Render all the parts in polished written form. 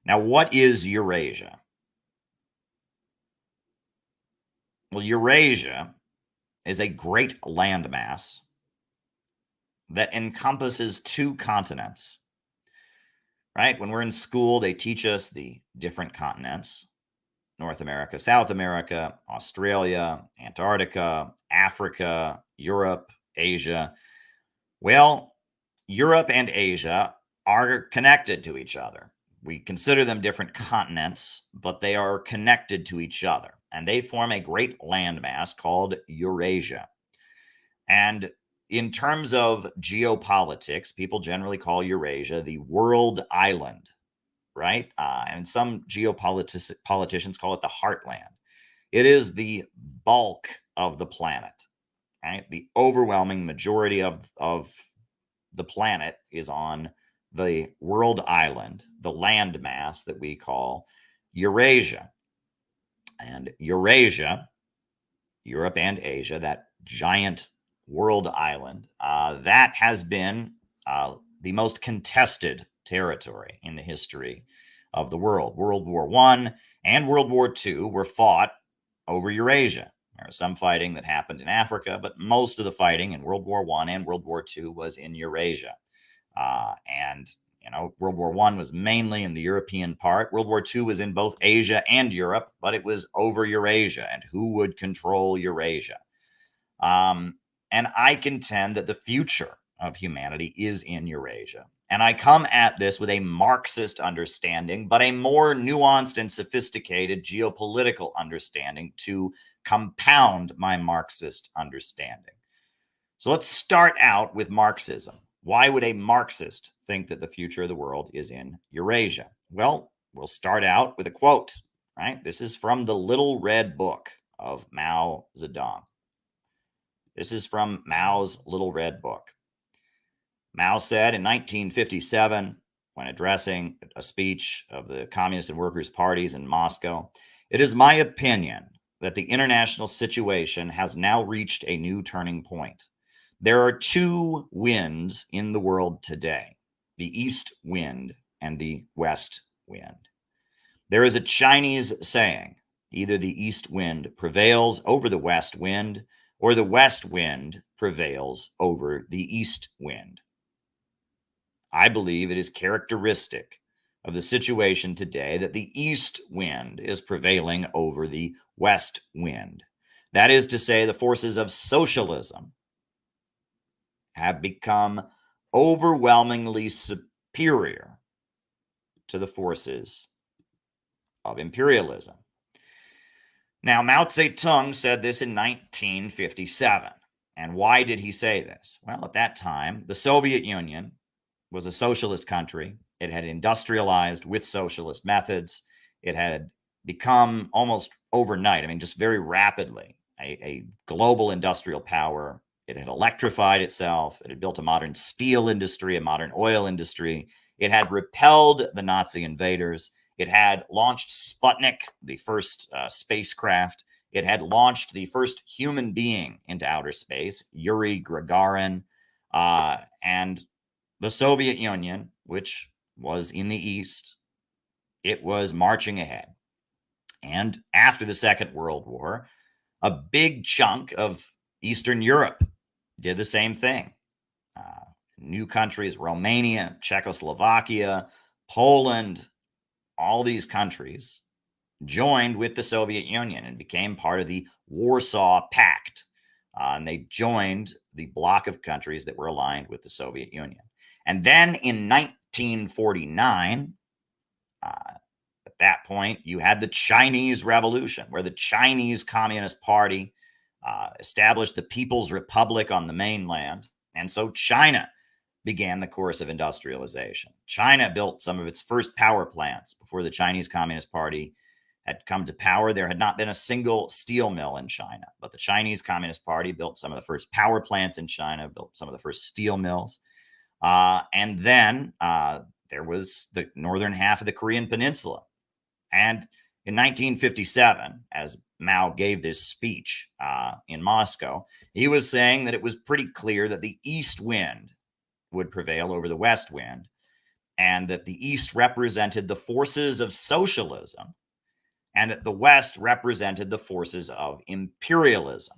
Now, what is Eurasia? Well, Eurasia is a great landmass that encompasses two continents, right? When we're in school, they teach us the different continents: North America, South America, Australia, Antarctica, Africa, Europe, Asia. Well, Europe and Asia are connected to each other. We consider them different continents, but they are connected to each other, and they form a great landmass called Eurasia. And in terms of geopolitics, people generally call Eurasia the world island, right? And some politicians call it the heartland. It is the bulk of the planet, right? The overwhelming majority of the planet is on the world island, the landmass that we call Eurasia. And Eurasia, Europe and Asia, that giant world island, that has been the most contested territory in the history of the world. World War I and World War II were fought over Eurasia. There was some fighting that happened in Africa, but most of the fighting in World War I and World War II was in Eurasia. And World War I was mainly in the European part. World War II was in both Asia and Europe, but it was over Eurasia. And who would control Eurasia? And I contend that the future of humanity is in Eurasia. And I come at this with a Marxist understanding, but a more nuanced and sophisticated geopolitical understanding to compound my Marxist understanding. So let's start out with Marxism. Why would a Marxist think that the future of the world is in Eurasia? Well, we'll start out with a quote, right? This is from the Little Red Book of Mao Zedong. This is from Mao's Little Red Book. Mao said in 1957, when addressing a speech of the Communist and Workers' parties in Moscow, "It is my opinion that the international situation has now reached a new turning point. There are two winds in the world today, the east wind and the west wind. There is a Chinese saying, either the east wind prevails over the west wind, or the west wind prevails over the east wind. I believe it is characteristic of the situation today that the east wind is prevailing over the west wind. That is to say, the forces of socialism have become overwhelmingly superior to the forces of imperialism." Now, Mao Zedong said this in 1957. And why did he say this? Well, at that time, the Soviet Union was a socialist country. It had industrialized with socialist methods. It had become almost overnight, just very rapidly, a global industrial power. It had electrified itself. It had built a modern steel industry, a modern oil industry. It had repelled the Nazi invaders. It had launched Sputnik, the first spacecraft. It had launched the first human being into outer space, Yuri Gagarin. And the Soviet Union, which was in the East, it was marching ahead. And after the Second World War, a big chunk of Eastern Europe did the same thing. New countries, Romania, Czechoslovakia, Poland, all these countries joined with the Soviet Union and became part of the Warsaw Pact. And they joined the bloc of countries that were aligned with the Soviet Union. And then in 1949, at that point, you had the Chinese Revolution, where the Chinese Communist Party established the People's Republic on the mainland. And so China began the course of industrialization. China built some of its first power plants before the Chinese Communist Party had come to power. There had not been a single steel mill in China, but the Chinese Communist Party built some of the first power plants in China, built some of the first steel mills. And then there was the northern half of the Korean Peninsula. And in 1957, as Mao gave this speech in Moscow, he was saying that it was pretty clear that the east wind would prevail over the west wind. and that the East represented the forces of socialism, and that the West represented the forces of imperialism.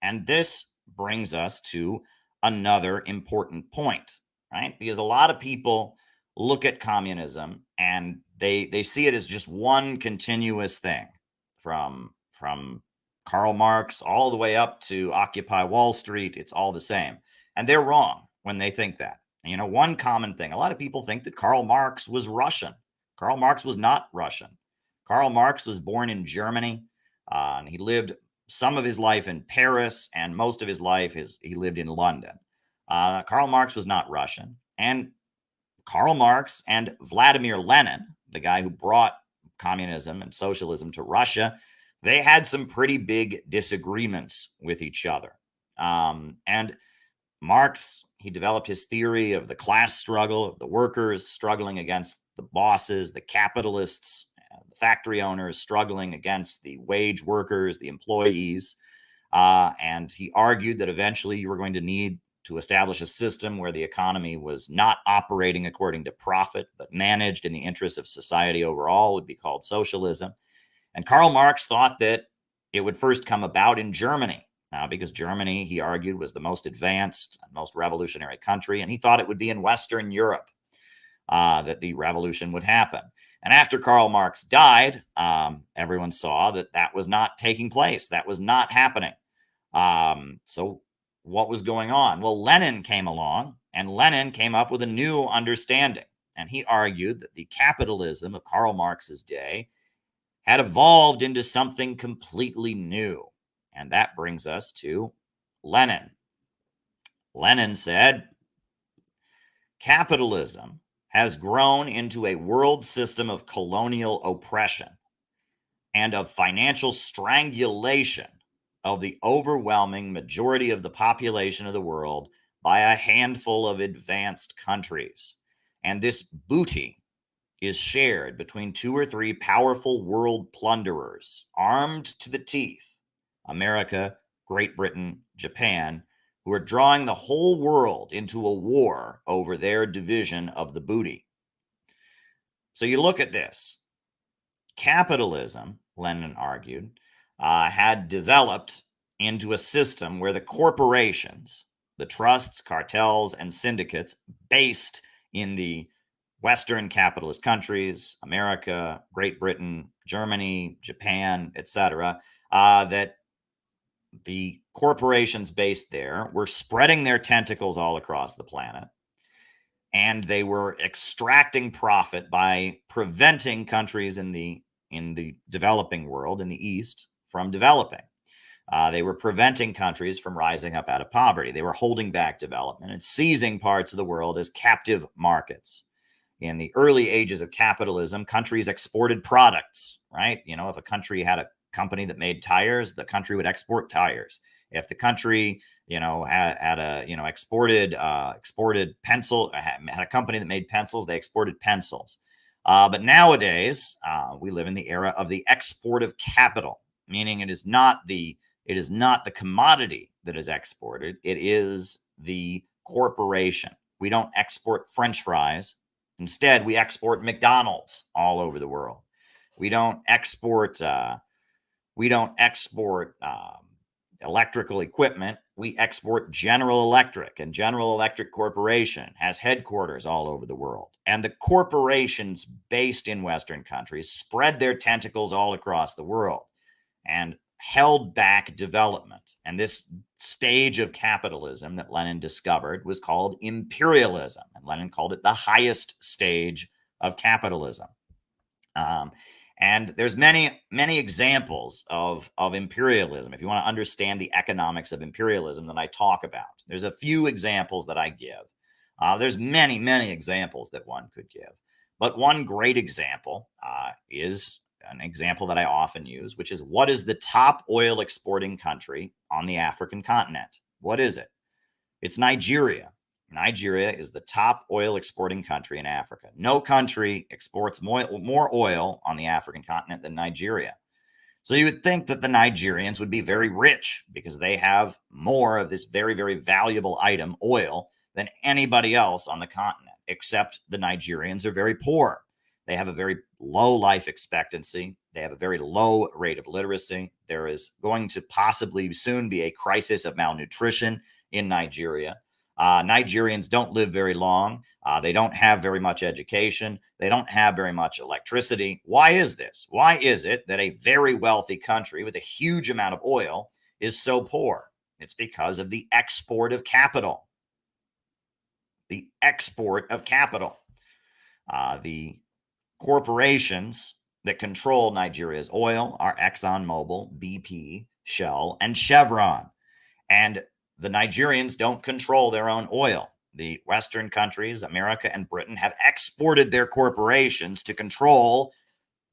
And this brings us to another important point, right? Because a lot of people look at communism and they see it as just one continuous thing from Karl Marx all the way up to Occupy Wall Street. It's all the same. And they're wrong when they think that. You know, one common thing, a lot of people think that Karl Marx was Russian. Karl Marx was not Russian. Karl Marx was born in Germany, and he lived some of his life in Paris, and most of his life he lived in London. Karl Marx was not Russian. And Karl Marx and Vladimir Lenin, the guy who brought communism and socialism to Russia, they had some pretty big disagreements with each other. And Marx, he developed his theory of the class struggle, of the workers struggling against the bosses, the capitalists, the factory owners struggling against the wage workers, the employees. And he argued that eventually you were going to need to establish a system where the economy was not operating according to profit, but managed in the interests of society overall, would be called socialism. And Karl Marx thought that it would first come about in Germany, because Germany, he argued, was the most advanced and most revolutionary country, and he thought it would be in Western Europe that the revolution would happen. And after Karl Marx died, everyone saw that that was not taking place. That was not happening. So what was going on? Well, Lenin came along, and Lenin came up with a new understanding. And he argued that the capitalism of Karl Marx's day had evolved into something completely new. And that brings us to Lenin. Lenin said, capitalism has grown into a world system of colonial oppression and of financial strangulation of the overwhelming majority of the population of the world by a handful of advanced countries. And this booty is shared between 2 or 3 powerful world plunderers, armed to the teeth, America, Great Britain, Japan, who are drawing the whole world into a war over their division of the booty. So you look at this. Capitalism, Lenin argued, had developed into a system where the corporations, the trusts, cartels, and syndicates based in the Western capitalist countries, America, Great Britain, Germany, Japan, etc., that the corporations based there were spreading their tentacles all across the planet, and they were extracting profit by preventing countries in the developing world, in the East, from developing. They were preventing countries from rising up out of poverty. They were holding back development and seizing parts of the world as captive markets. In the early ages of capitalism, countries exported products, right? You know, if a country had a company that made tires, the country would export tires. If the country, had a, exported pencil, had a company that made pencils, they exported pencils. But nowadays, we live in the era of the export of capital, meaning it is not the commodity that is exported. It is the corporation. We don't export French fries. Instead, we export McDonald's all over the world. We don't export electrical equipment. We export General Electric, and General Electric Corporation has headquarters all over the world. And the corporations based in Western countries spread their tentacles all across the world and held back development. And this stage of capitalism that Lenin discovered was called imperialism. And Lenin called it the highest stage of capitalism. And there's many examples of imperialism. If you want to understand the economics of imperialism that I talk about, there's a few examples that I give. There's many examples that one could give. But one great example is an example that I often use, which is, what is the top oil exporting country on the African continent? What is it? It's Nigeria. Nigeria is the top oil exporting country in Africa. No country exports more oil on the African continent than Nigeria. So you would think that the Nigerians would be very rich because they have more of this very, very valuable item, oil, than anybody else on the continent. except the Nigerians are very poor. They have a very low life expectancy. They have a very low rate of literacy. There is going to possibly soon be a crisis of malnutrition in Nigeria. Nigerians don't live very long. They don't have very much education. They don't have very much electricity. Why is this? Why is it that a very wealthy country with a huge amount of oil is so poor? It's because of the export of capital. The export of capital. The corporations that control Nigeria's oil are ExxonMobil, BP, Shell, and Chevron. And the Nigerians don't control their own oil. The Western countries, America and Britain, have exported their corporations to control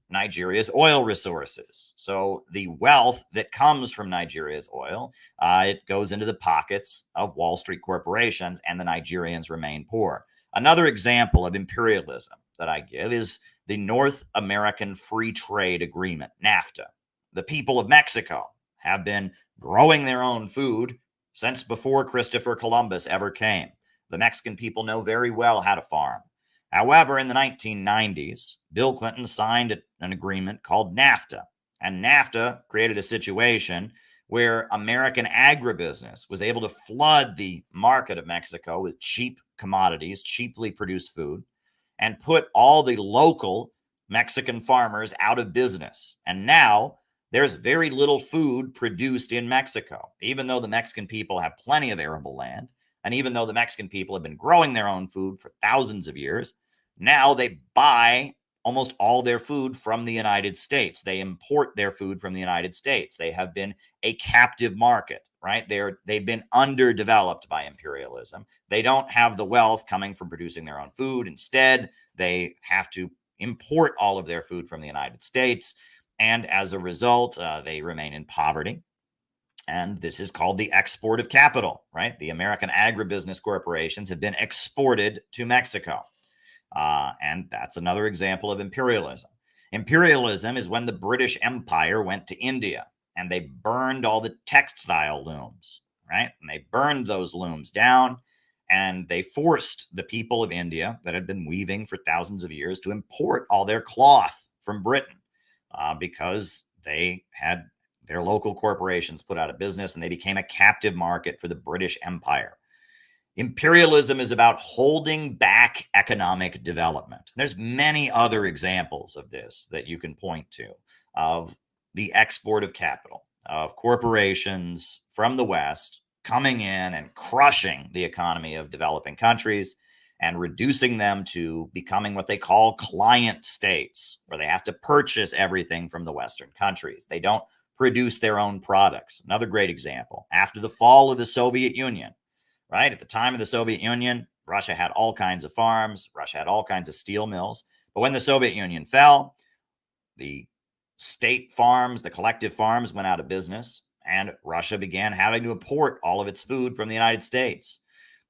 Nigeria's oil resources. So the wealth that comes from Nigeria's oil, it goes into the pockets of Wall Street corporations, and the Nigerians remain poor. Another example of imperialism that I give is the North American Free Trade Agreement, NAFTA. The people of Mexico have been growing their own food since before Christopher Columbus ever came. The Mexican people know very well how to farm. However, in the 1990s, Bill Clinton signed an agreement called NAFTA. And NAFTA created a situation where American agribusiness was able to flood the market of Mexico with cheap commodities, cheaply produced food, and put all the local Mexican farmers out of business. And now there's very little food produced in Mexico, even though the Mexican people have plenty of arable land. And even though the Mexican people have been growing their own food for thousands of years, now they buy almost all their food from the United States. They import their food from the United States. They have been a captive market, right? They've been underdeveloped by imperialism. They don't have the wealth coming from producing their own food. Instead, they have to import all of their food from the United States. And as a result, they remain in poverty. And this is called the export of capital, right? The American agribusiness corporations have been exported to Mexico. And that's another example of imperialism. Imperialism is when the British Empire went to India and they burned all the textile looms, right? And they burned those looms down, and they forced the people of India that had been weaving for thousands of years to import all their cloth from Britain because they had their local corporations put out of business, and they became a captive market for the British Empire. Imperialism is about holding back economic development. There's many other examples of this that you can point to, of the export of capital, of corporations from the West coming in and crushing the economy of developing countries and reducing them to becoming what they call client states, where they have to purchase everything from the Western countries. They don't produce their own products. Another great example, after the fall of the Soviet Union, right? At the time of the Soviet Union, Russia had all kinds of farms. Russia had all kinds of steel mills. But when the Soviet Union fell, the state farms, the collective farms went out of business, and Russia began having to import all of its food from the United States.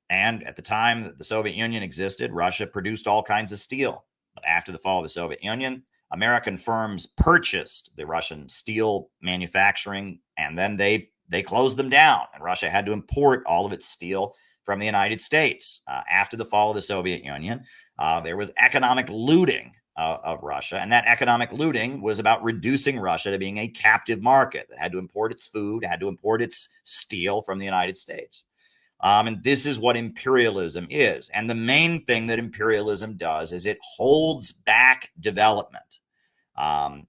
And at the time that the Soviet Union existed, Russia produced all kinds of steel. But after the fall of the Soviet Union, American firms purchased the Russian steel manufacturing, and then they closed them down, and Russia had to import all of its steel from the United States. After the fall of the Soviet Union, there was economic looting of Russia, and that economic looting was about reducing Russia to being a captive market that had to import its food, had to import its steel from the United States. And this is what imperialism is. And the main thing that imperialism does is it holds back development.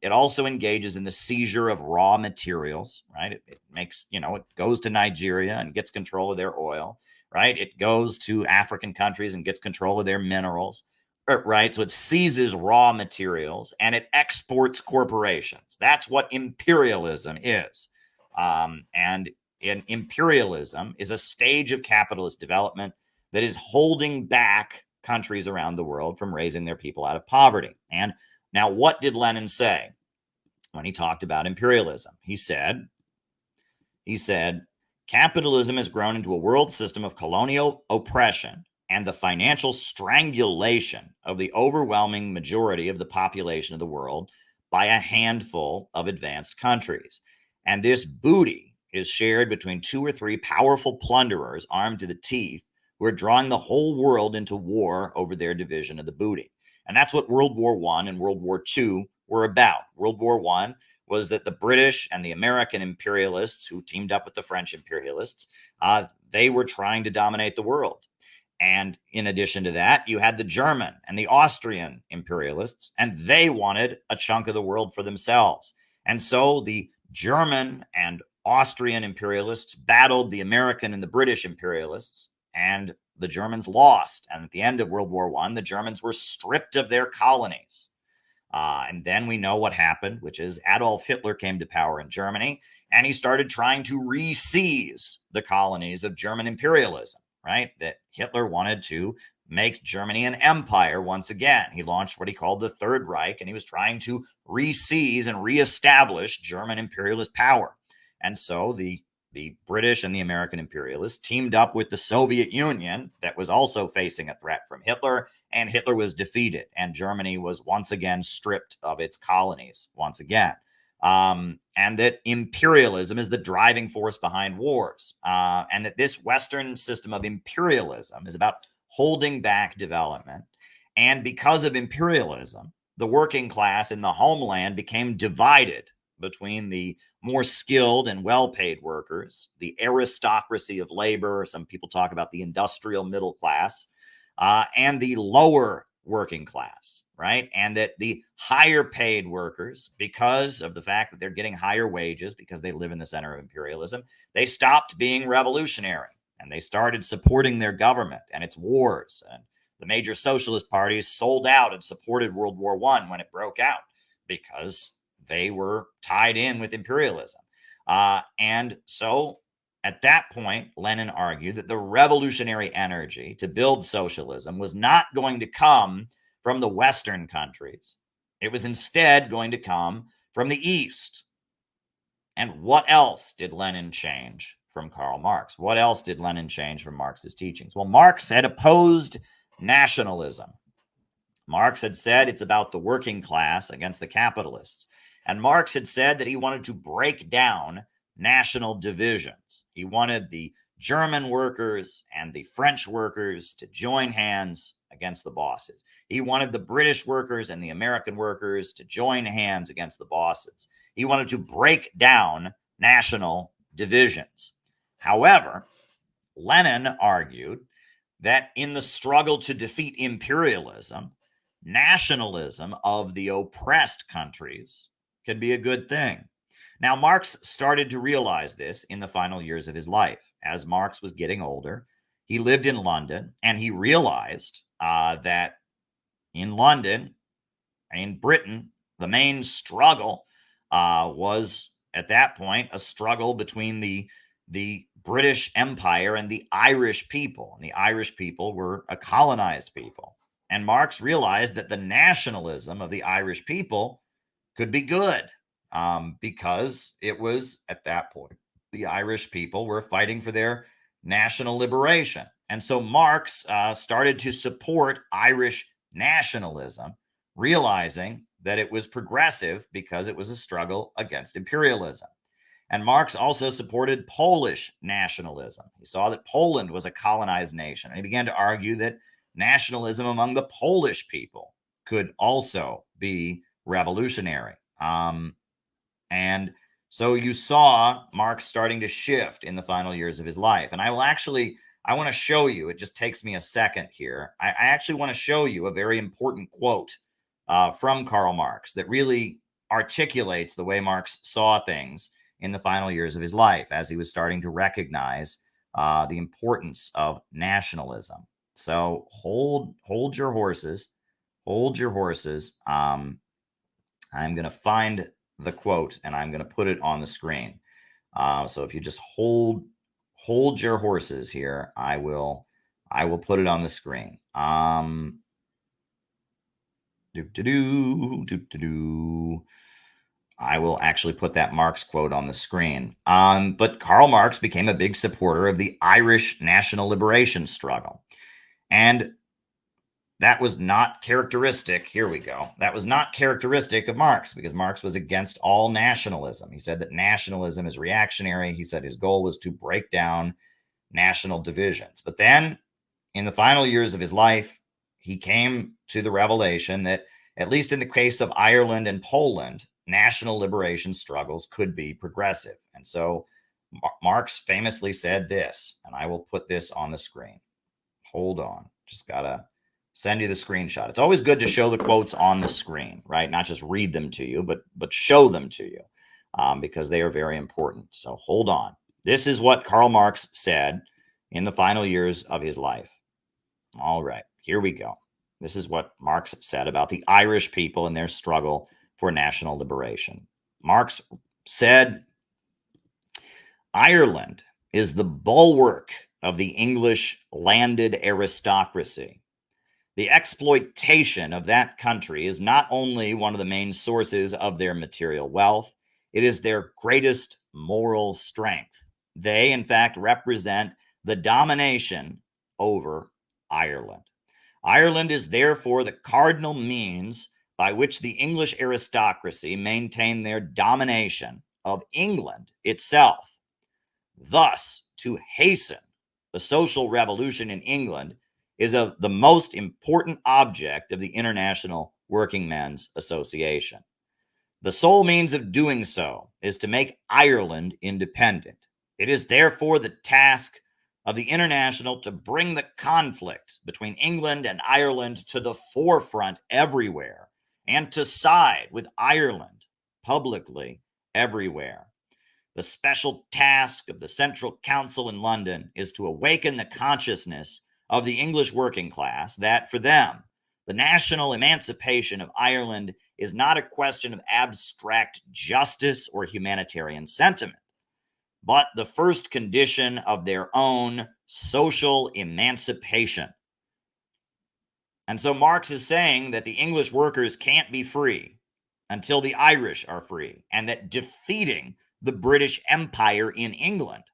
It also engages in the seizure of raw materials, right? It makes, it goes to Nigeria and gets control of their oil, right? It goes to African countries and gets control of their minerals, right? So it seizes raw materials and it exports corporations. That's what imperialism is. And imperialism is a stage of capitalist development that is holding back countries around the world from raising their people out of poverty. And now, what did Lenin say when he talked about imperialism? He said, capitalism has grown into a world system of colonial oppression and the financial strangulation of the overwhelming majority of the population of the world by a handful of advanced countries. And this booty is shared between 2 or 3 powerful plunderers armed to the teeth who are drawing the whole world into war over their division of the booty. And that's what World War I and World War II were about. World War I was that the British and the American imperialists, who teamed up with the French imperialists, they were trying to dominate the world. And in addition to that, you had the German and the Austrian imperialists, and they wanted a chunk of the world for themselves. And so the German and Austrian imperialists battled the American and the British imperialists, and the Germans lost. And at the end of World War I, the Germans were stripped of their colonies. And then we know what happened, which is Adolf Hitler came to power in Germany, and he started trying to re-seize the colonies of German imperialism. Right? That Hitler wanted to make Germany an empire once again. He launched what he called the Third Reich, and he was trying to re-seize and reestablish German imperialist power. And so the British and the American imperialists teamed up with the Soviet Union that was also facing a threat from Hitler, and Hitler was defeated, and Germany was once again stripped of its colonies once again. And that imperialism is the driving force behind wars, and that this Western system of imperialism is about holding back development. And because of imperialism, the working class in the homeland became divided between the more skilled and well-paid workers, the aristocracy of labor, some people talk about the industrial middle class, and the lower working class. Right? And that the higher paid workers, because of the fact that they're getting higher wages because they live in the center of imperialism, they stopped being revolutionary and they started supporting their government and its wars. And the major socialist parties sold out and supported World War I when it broke out because they were tied in with imperialism. And so at that point, Lenin argued that the revolutionary energy to build socialism was not going to come from the Western countries. It was instead going to come from the East. And what else did Lenin change from Karl Marx? What else did Lenin change from Marx's teachings? Well, Marx had opposed nationalism. Marx had said it's about the working class against the capitalists. And Marx had said that he wanted to break down national divisions. He wanted the German workers and the French workers to join hands against the bosses. He wanted the British workers and the American workers to join hands against the bosses. He wanted to break down national divisions. However, Lenin argued that in the struggle to defeat imperialism, nationalism of the oppressed countries can be a good thing. Now, Marx started to realize this in the final years of his life. As Marx was getting older, he lived in London, and he realized that in London, in Britain, the main struggle was at that point a struggle between the British Empire and the Irish people. And the Irish people were a colonized people. And Marx realized that the nationalism of the Irish people could be good because it was at that point the Irish people were fighting for their national liberation. And so Marx started to support Irish nationalism, realizing that it was progressive because it was a struggle against imperialism. And Marx also supported Polish nationalism. He saw that Poland was a colonized nation, and he began to argue that nationalism among the Polish people could also be revolutionary. And so you saw Marx starting to shift in the final years of his life. And I want to show you, it just takes me a second here. I actually want to show you a very important quote from Karl Marx that really articulates the way Marx saw things in the final years of his life as he was starting to recognize the importance of nationalism. So hold your horses. Hold your horses. I'm going to find the quote and I'm going to put it on the screen. So if you just hold your horses here, I will put it on the screen. I will actually put that Marx quote on the screen. But Karl Marx became a big supporter of the Irish national liberation struggle. And that was not characteristic. Here we go. That was not characteristic of Marx because Marx was against all nationalism. He said that nationalism is reactionary. He said his goal was to break down national divisions. But then In the final years of his life, he came to the revelation that, at least in the case of Ireland and Poland, national liberation struggles could be progressive. And so Marx famously said this, and I will put this on the screen. Hold on. Just got to send you the screenshot. It's always good to show the quotes on the screen, right? Not just read them to you, but show them to you, because they are very important. So hold on. This is what Karl Marx said in the final years of his life. All right, here we go. This is what Marx said about the Irish people and their struggle for national liberation. Marx said, Ireland is the bulwark of the English landed aristocracy. The exploitation of that country is not only one of the main sources of their material wealth, it is their greatest moral strength. They, in fact, represent the domination over Ireland. Ireland is therefore the cardinal means by which the English aristocracy maintain their domination of England itself. Thus, to hasten the social revolution in England is the most important object of the International Working Men's Association. The sole means of doing so is to make Ireland independent. It is therefore the task of the International to bring the conflict between England and Ireland to the forefront everywhere, and to side with Ireland publicly everywhere. The special task of the Central Council in London is to awaken the consciousness of the English working class that, for them, the national emancipation of Ireland is not a question of abstract justice or humanitarian sentiment, but the first condition of their own social emancipation. And so Marx is saying that the English workers can't be free until the Irish are free, and that defeating the British Empire in England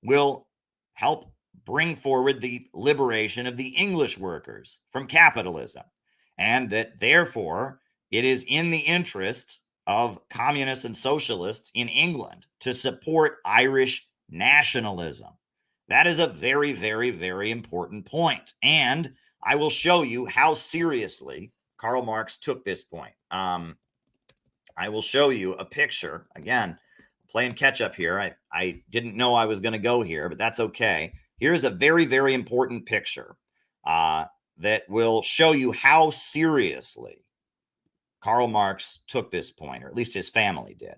will help bring forward the liberation of the English workers from capitalism, and that therefore it is in the interest of communists and socialists in England to support Irish nationalism. That is a very, very, very important point. And I will show you how seriously Karl Marx took this point. I will show you a picture. Again, playing catch up here. I didn't know I was going to go here, but that's okay. Here's a very, very important picture that will show you how seriously Karl Marx took this point, or at least his family did.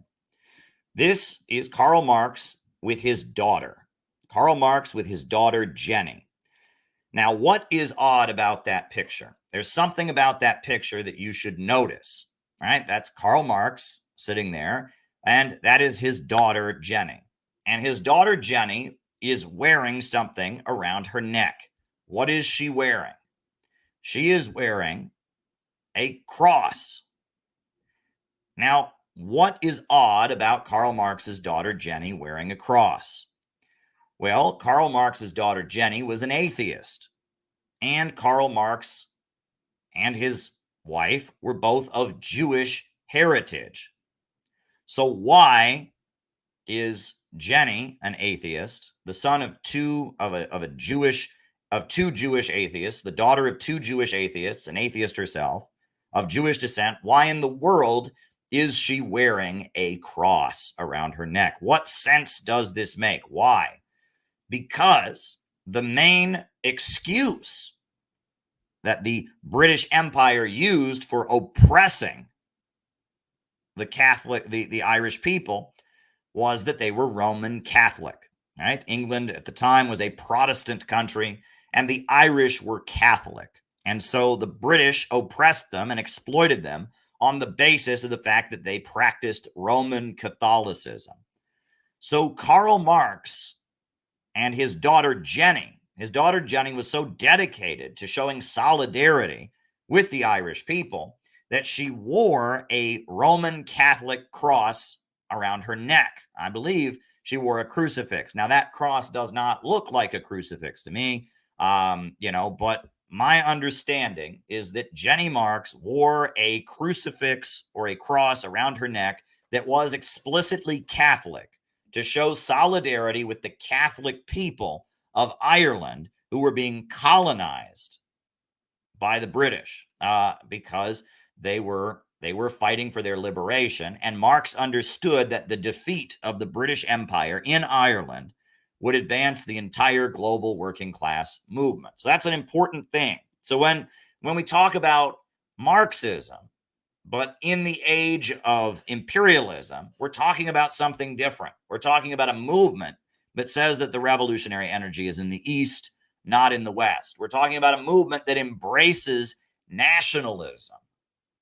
This is Karl Marx with his daughter. Karl Marx with his daughter, Jenny. Now, what is odd about that picture? There's something about that picture that you should notice, right? That's Karl Marx sitting there, and that is his daughter, Jenny. And his daughter, Jenny, is wearing something around her neck. What is she wearing? She is wearing a cross. Now, what is odd about Karl Marx's daughter, Jenny, wearing a cross? Well, Karl Marx's daughter, Jenny, was an atheist. And Karl Marx and his wife were both of Jewish heritage. So why is Jenny an atheist, the son of two Jewish atheists, the daughter of two Jewish atheists, an atheist herself, of Jewish descent? Why in the world is she wearing a cross around her neck? What sense does this make? Why? Because the main excuse that the British Empire used for oppressing the Irish people was that they were Roman Catholic, right? England at the time was a Protestant country, and the Irish were Catholic. And so the British oppressed them and exploited them on the basis of the fact that they practiced Roman Catholicism. So Karl Marx and his daughter Jenny was so dedicated to showing solidarity with the Irish people that she wore a Roman Catholic cross around her neck. I believe she wore a crucifix. Now, that cross does not look like a crucifix to me, but my understanding is that Jenny Marx wore a crucifix or a cross around her neck that was explicitly Catholic, to show solidarity with the Catholic people of Ireland who were being colonized by the British because they were fighting for their liberation. And Marx understood that the defeat of the British Empire in Ireland would advance the entire global working class movement. So that's an important thing. So when we talk about Marxism, but in the age of imperialism, we're talking about something different. We're talking about a movement that says that the revolutionary energy is in the East, not in the West. We're talking about a movement that embraces nationalism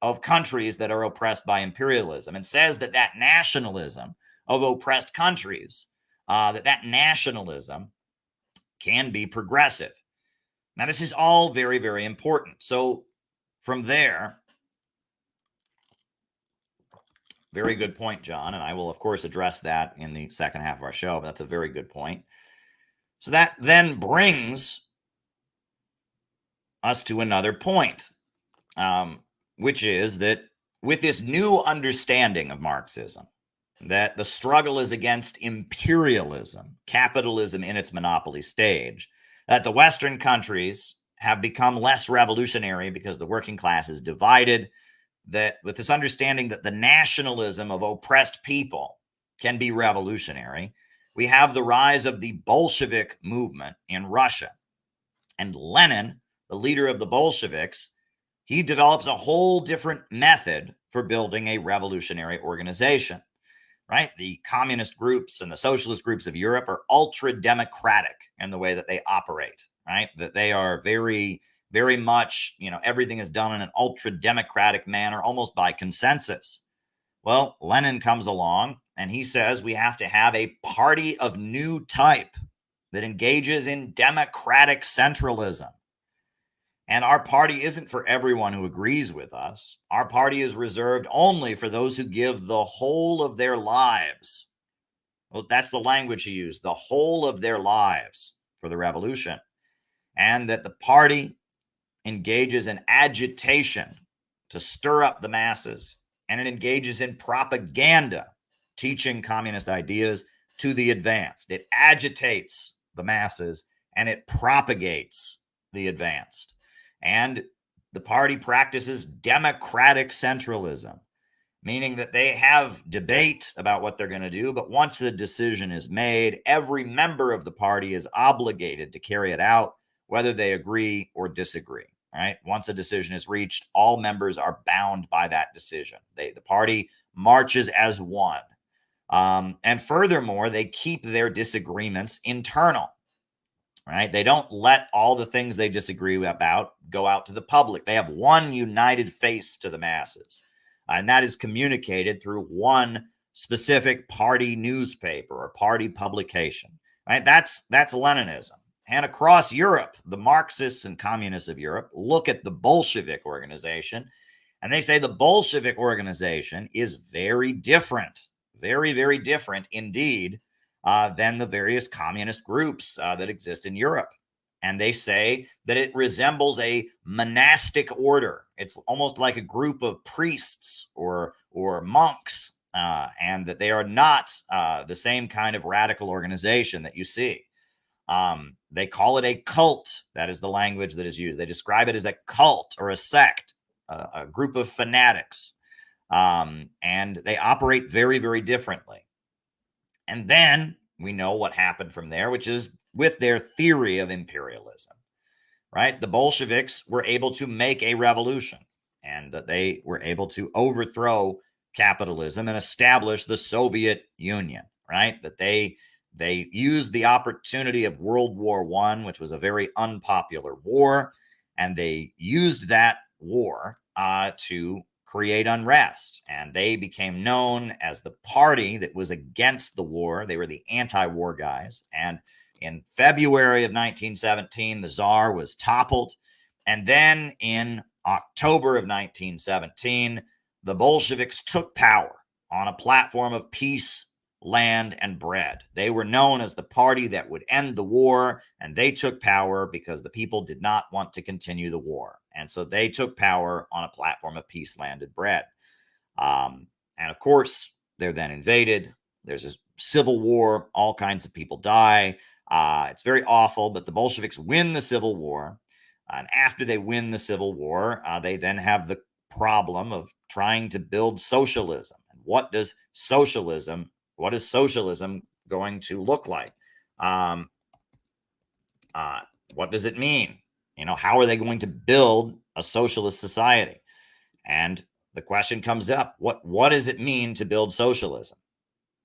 of countries that are oppressed by imperialism and says that that nationalism of oppressed countries, that nationalism can be progressive. Now, this is all very, very important. So from there, very good point, John. And I will, of course, address that in the second half of our show. But that's a very good point. So that then brings us to another point, which is that with this new understanding of Marxism, that the struggle is against imperialism, capitalism in its monopoly stage, that the Western countries have become less revolutionary because the working class is divided, that with this understanding that the nationalism of oppressed people can be revolutionary, we have the rise of the Bolshevik movement in Russia. And Lenin, the leader of the Bolsheviks, he develops a whole different method for building a revolutionary organization, right? The communist groups and the socialist groups of Europe are ultra-democratic in the way that they operate, right? That they are very, very much, everything is done in an ultra-democratic manner, almost by consensus. Well, Lenin comes along and he says we have to have a party of new type that engages in democratic centralism. And our party isn't for everyone who agrees with us. Our party is reserved only for those who give the whole of their lives. Well, that's the language he used, the whole of their lives for the revolution. And that the party engages in agitation to stir up the masses. And it engages in propaganda, teaching communist ideas to the advanced. It agitates the masses and it propagates the advanced. And the party practices democratic centralism, meaning that they have debate about what they're going to do, but once the decision is made, every member of the party is obligated to carry it out, whether they agree or disagree. Right? Once a decision is reached, all members are bound by that decision. The party marches as one. And furthermore, they keep their disagreements internal. Right? They don't let all the things they disagree about go out to the public. They have one united face to the masses, and that is communicated through one specific party newspaper or party publication. Right? That's Leninism. And across Europe, the Marxists and communists of Europe look at the Bolshevik organization, and they say the Bolshevik organization is very different, very, very different indeed, than the various communist groups that exist in Europe. And they say that it resembles a monastic order. It's almost like a group of priests or monks, and that they are not the same kind of radical organization that you see. They call it a cult. That is the language that is used. They describe it as a cult or a sect, a group of fanatics. And they operate very, very differently. And then we know what happened from there, which is with their theory of imperialism, right? The Bolsheviks were able to make a revolution, and that they were able to overthrow capitalism and establish the Soviet Union, right? That they used the opportunity of World War I, which was a very unpopular war, and they used that war to create unrest. And they became known as the party that was against the war. They were the anti-war guys. And in February of 1917, the Tsar was toppled. And then in October of 1917, the Bolsheviks took power on a platform of peace, land, and bread. They were known as the party that would end the war, and they took power because the people did not want to continue the war. And so they took power on a platform of peace, land, and bread. And of course, they're then invaded. There's a civil war. All kinds of people die. It's very awful, but the Bolsheviks win the Civil War. And after they win the Civil War, they then have the problem of trying to build socialism. What is socialism going to look like? What does it mean? How are they going to build a socialist society? And the question comes up, what does it mean to build socialism?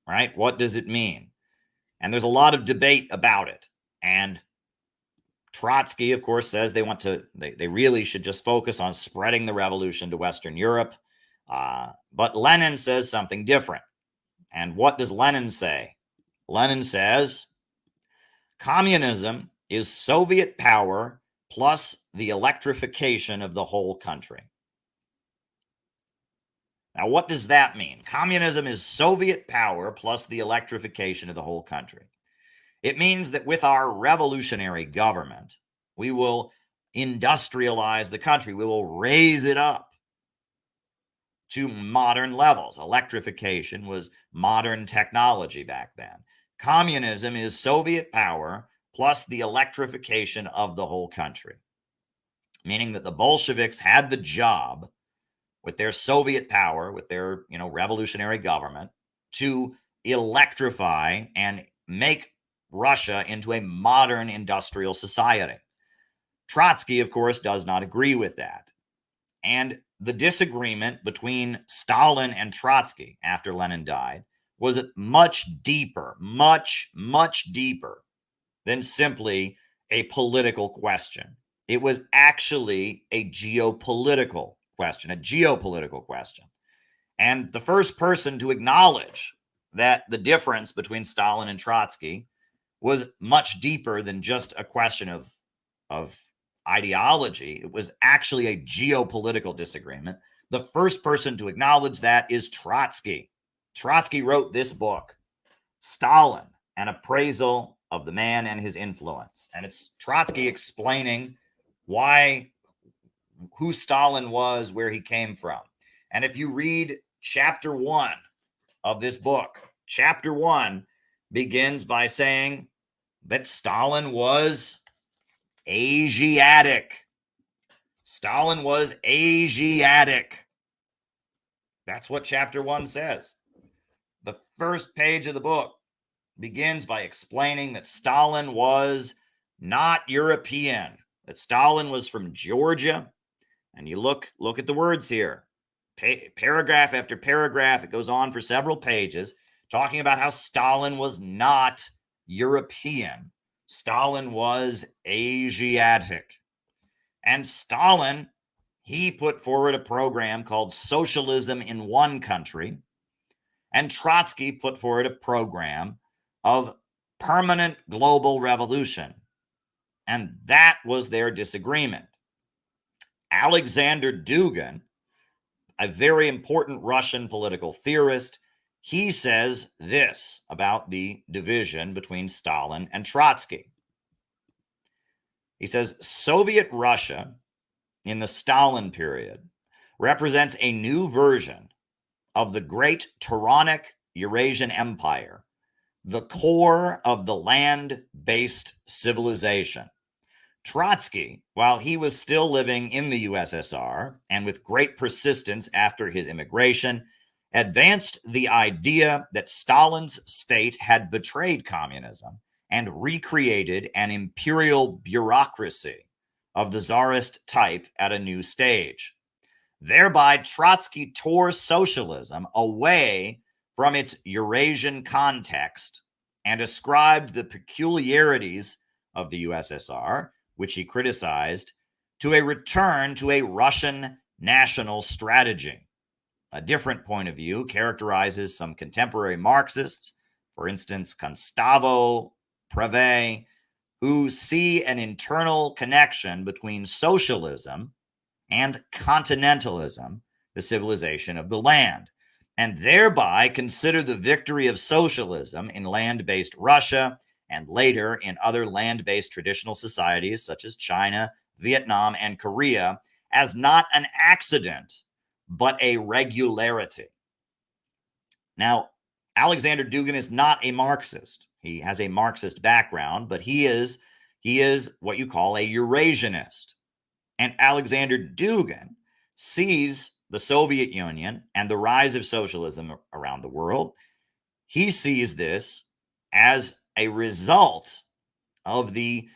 Right? What does it mean? And there's a lot of debate about it. And Trotsky, of course, says they really should just focus on spreading the revolution to Western Europe. But Lenin says something different. And what does Lenin say? Lenin says, communism is Soviet power plus the electrification of the whole country. Now, what does that mean? Communism is Soviet power plus the electrification of the whole country. It means that with our revolutionary government, we will industrialize the country. We will raise it up to modern levels. Electrification was modern technology back then. Communism is Soviet power plus the electrification of the whole country, meaning that the Bolsheviks had the job with their Soviet power, with their, revolutionary government, to electrify and make Russia into a modern industrial society. Trotsky, of course, does not agree with that. And the disagreement between Stalin and Trotsky after Lenin died was much deeper, much, much deeper than simply a political question. It was actually a geopolitical question. And the first person to acknowledge that the difference between Stalin and Trotsky was much deeper than just a question of ideology. It was actually a geopolitical disagreement. The first person to acknowledge that is Trotsky. Trotsky wrote this book, Stalin, an appraisal of the man and his influence. And it's Trotsky explaining who Stalin was, where he came from. And if you read chapter 1 of this book, chapter 1 begins by saying that Stalin was Asiatic. Stalin was Asiatic. That's what chapter 1 says. The first page of the book begins by explaining that Stalin was not European, that Stalin was from Georgia. And you look at the words here. Paragraph after paragraph, it goes on for several pages, talking about how Stalin was not European. Stalin was Asiatic. And Stalin, he put forward a program called Socialism in One Country. And Trotsky put forward a program of permanent global revolution. And that was their disagreement. Alexander Dugin, a very important Russian political theorist, he says this about the division between Stalin and Trotsky. He says, Soviet Russia in the Stalin period represents a new version of the great Turonic Eurasian Empire, the core of the land-based civilization. Trotsky, while he was still living in the USSR and with great persistence after his immigration, advanced the idea that Stalin's state had betrayed communism and recreated an imperial bureaucracy of the czarist type at a new stage. Thereby, Trotsky tore socialism away from its Eurasian context and ascribed the peculiarities of the USSR, which he criticized, to a return to a Russian national strategy. A different point of view characterizes some contemporary Marxists, for instance, Konstavo, Preve, who see an internal connection between socialism and continentalism, the civilization of the land, and thereby consider the victory of socialism in land-based Russia and later in other land-based traditional societies such as China, Vietnam, and Korea as not an accident, but a regularity. Now, Alexander Dugin is not a Marxist. He has a Marxist background, but he is what you call a Eurasianist. And Alexander Dugin sees the Soviet Union and the rise of socialism around the world. He sees this as a result of the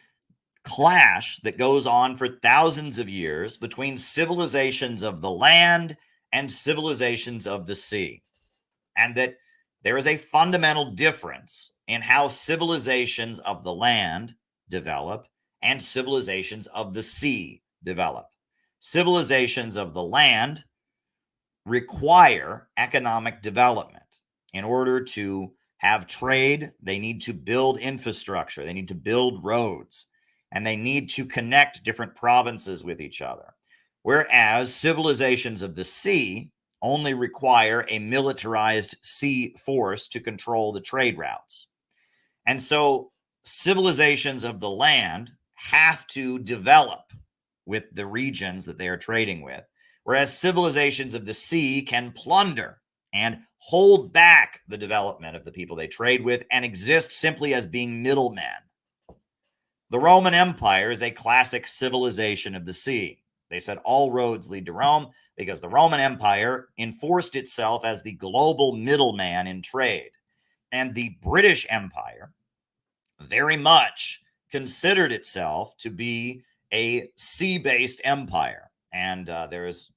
clash that goes on for thousands of years between civilizations of the land and civilizations of the sea. And that there is a fundamental difference in how civilizations of the land develop and civilizations of the sea develop. Civilizations of the land require economic development. In order to have trade, they need to build infrastructure, they need to build roads, and they need to connect different provinces with each other. Whereas civilizations of the sea only require a militarized sea force to control the trade routes. And so civilizations of the land have to develop with the regions that they are trading with, whereas civilizations of the sea can plunder and hold back the development of the people they trade with and exist simply as being middlemen. The Roman Empire is a classic civilization of the sea. They said all roads lead to Rome because the Roman Empire enforced itself as the global middleman in trade. And the British Empire very much considered itself to be a sea-based empire. And there's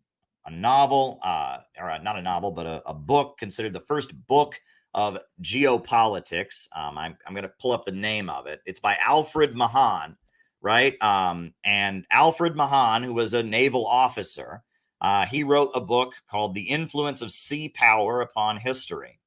a novel, or not a novel, but a book considered the first book of geopolitics. I'm going to pull up the name of it. It's by Alfred Mahan, right? And Alfred Mahan, who was a naval officer, he wrote a book called The Influence of Sea Power Upon History,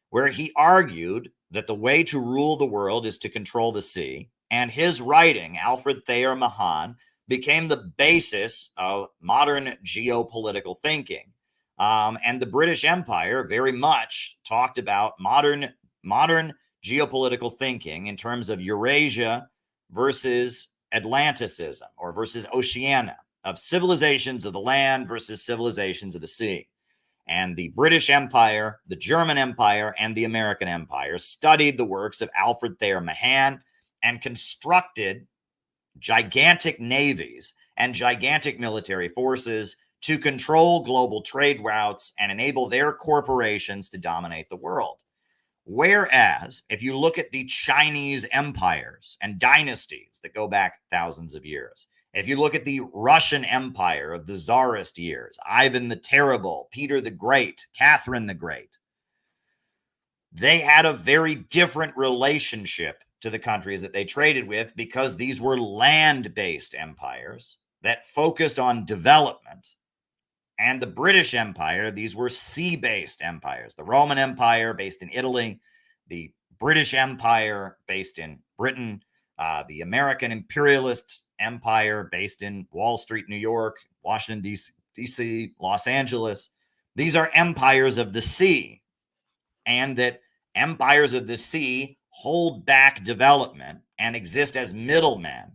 where he argued that the way to rule the world is to control the sea. And his writing, Alfred Thayer Mahan, became the basis of modern geopolitical thinking. And the British Empire very much talked about modern geopolitical thinking in terms of Eurasia versus Atlanticism, or versus Oceania, of civilizations of the land versus civilizations of the sea. And the British Empire, the German Empire, and the American Empire studied the works of Alfred Thayer Mahan and constructed gigantic navies and gigantic military forces to control global trade routes and enable their corporations to dominate the world. Whereas, if you look at the Chinese empires and dynasties that go back thousands of years, if you look at the Russian Empire of the Tsarist years, Ivan the Terrible, Peter the Great, Catherine the Great, they had a very different relationship to the countries that they traded with because these were land-based empires that focused on development. And the British Empire, these were sea-based empires. The Roman Empire, based in Italy, the British Empire, based in Britain, the American imperialist empire, based in Wall Street, New York, Washington, D.C., Los Angeles. These are empires of the sea, and that empires of the sea hold back development and exist as middlemen,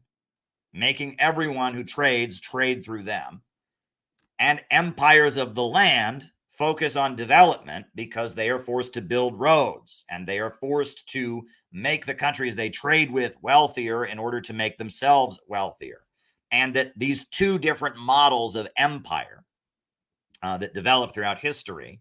making everyone who trades trade through them. And empires of the land focus on development because they are forced to build roads and they are forced to make the countries they trade with wealthier in order to make themselves wealthier. And that these two different models of empire that develop throughout history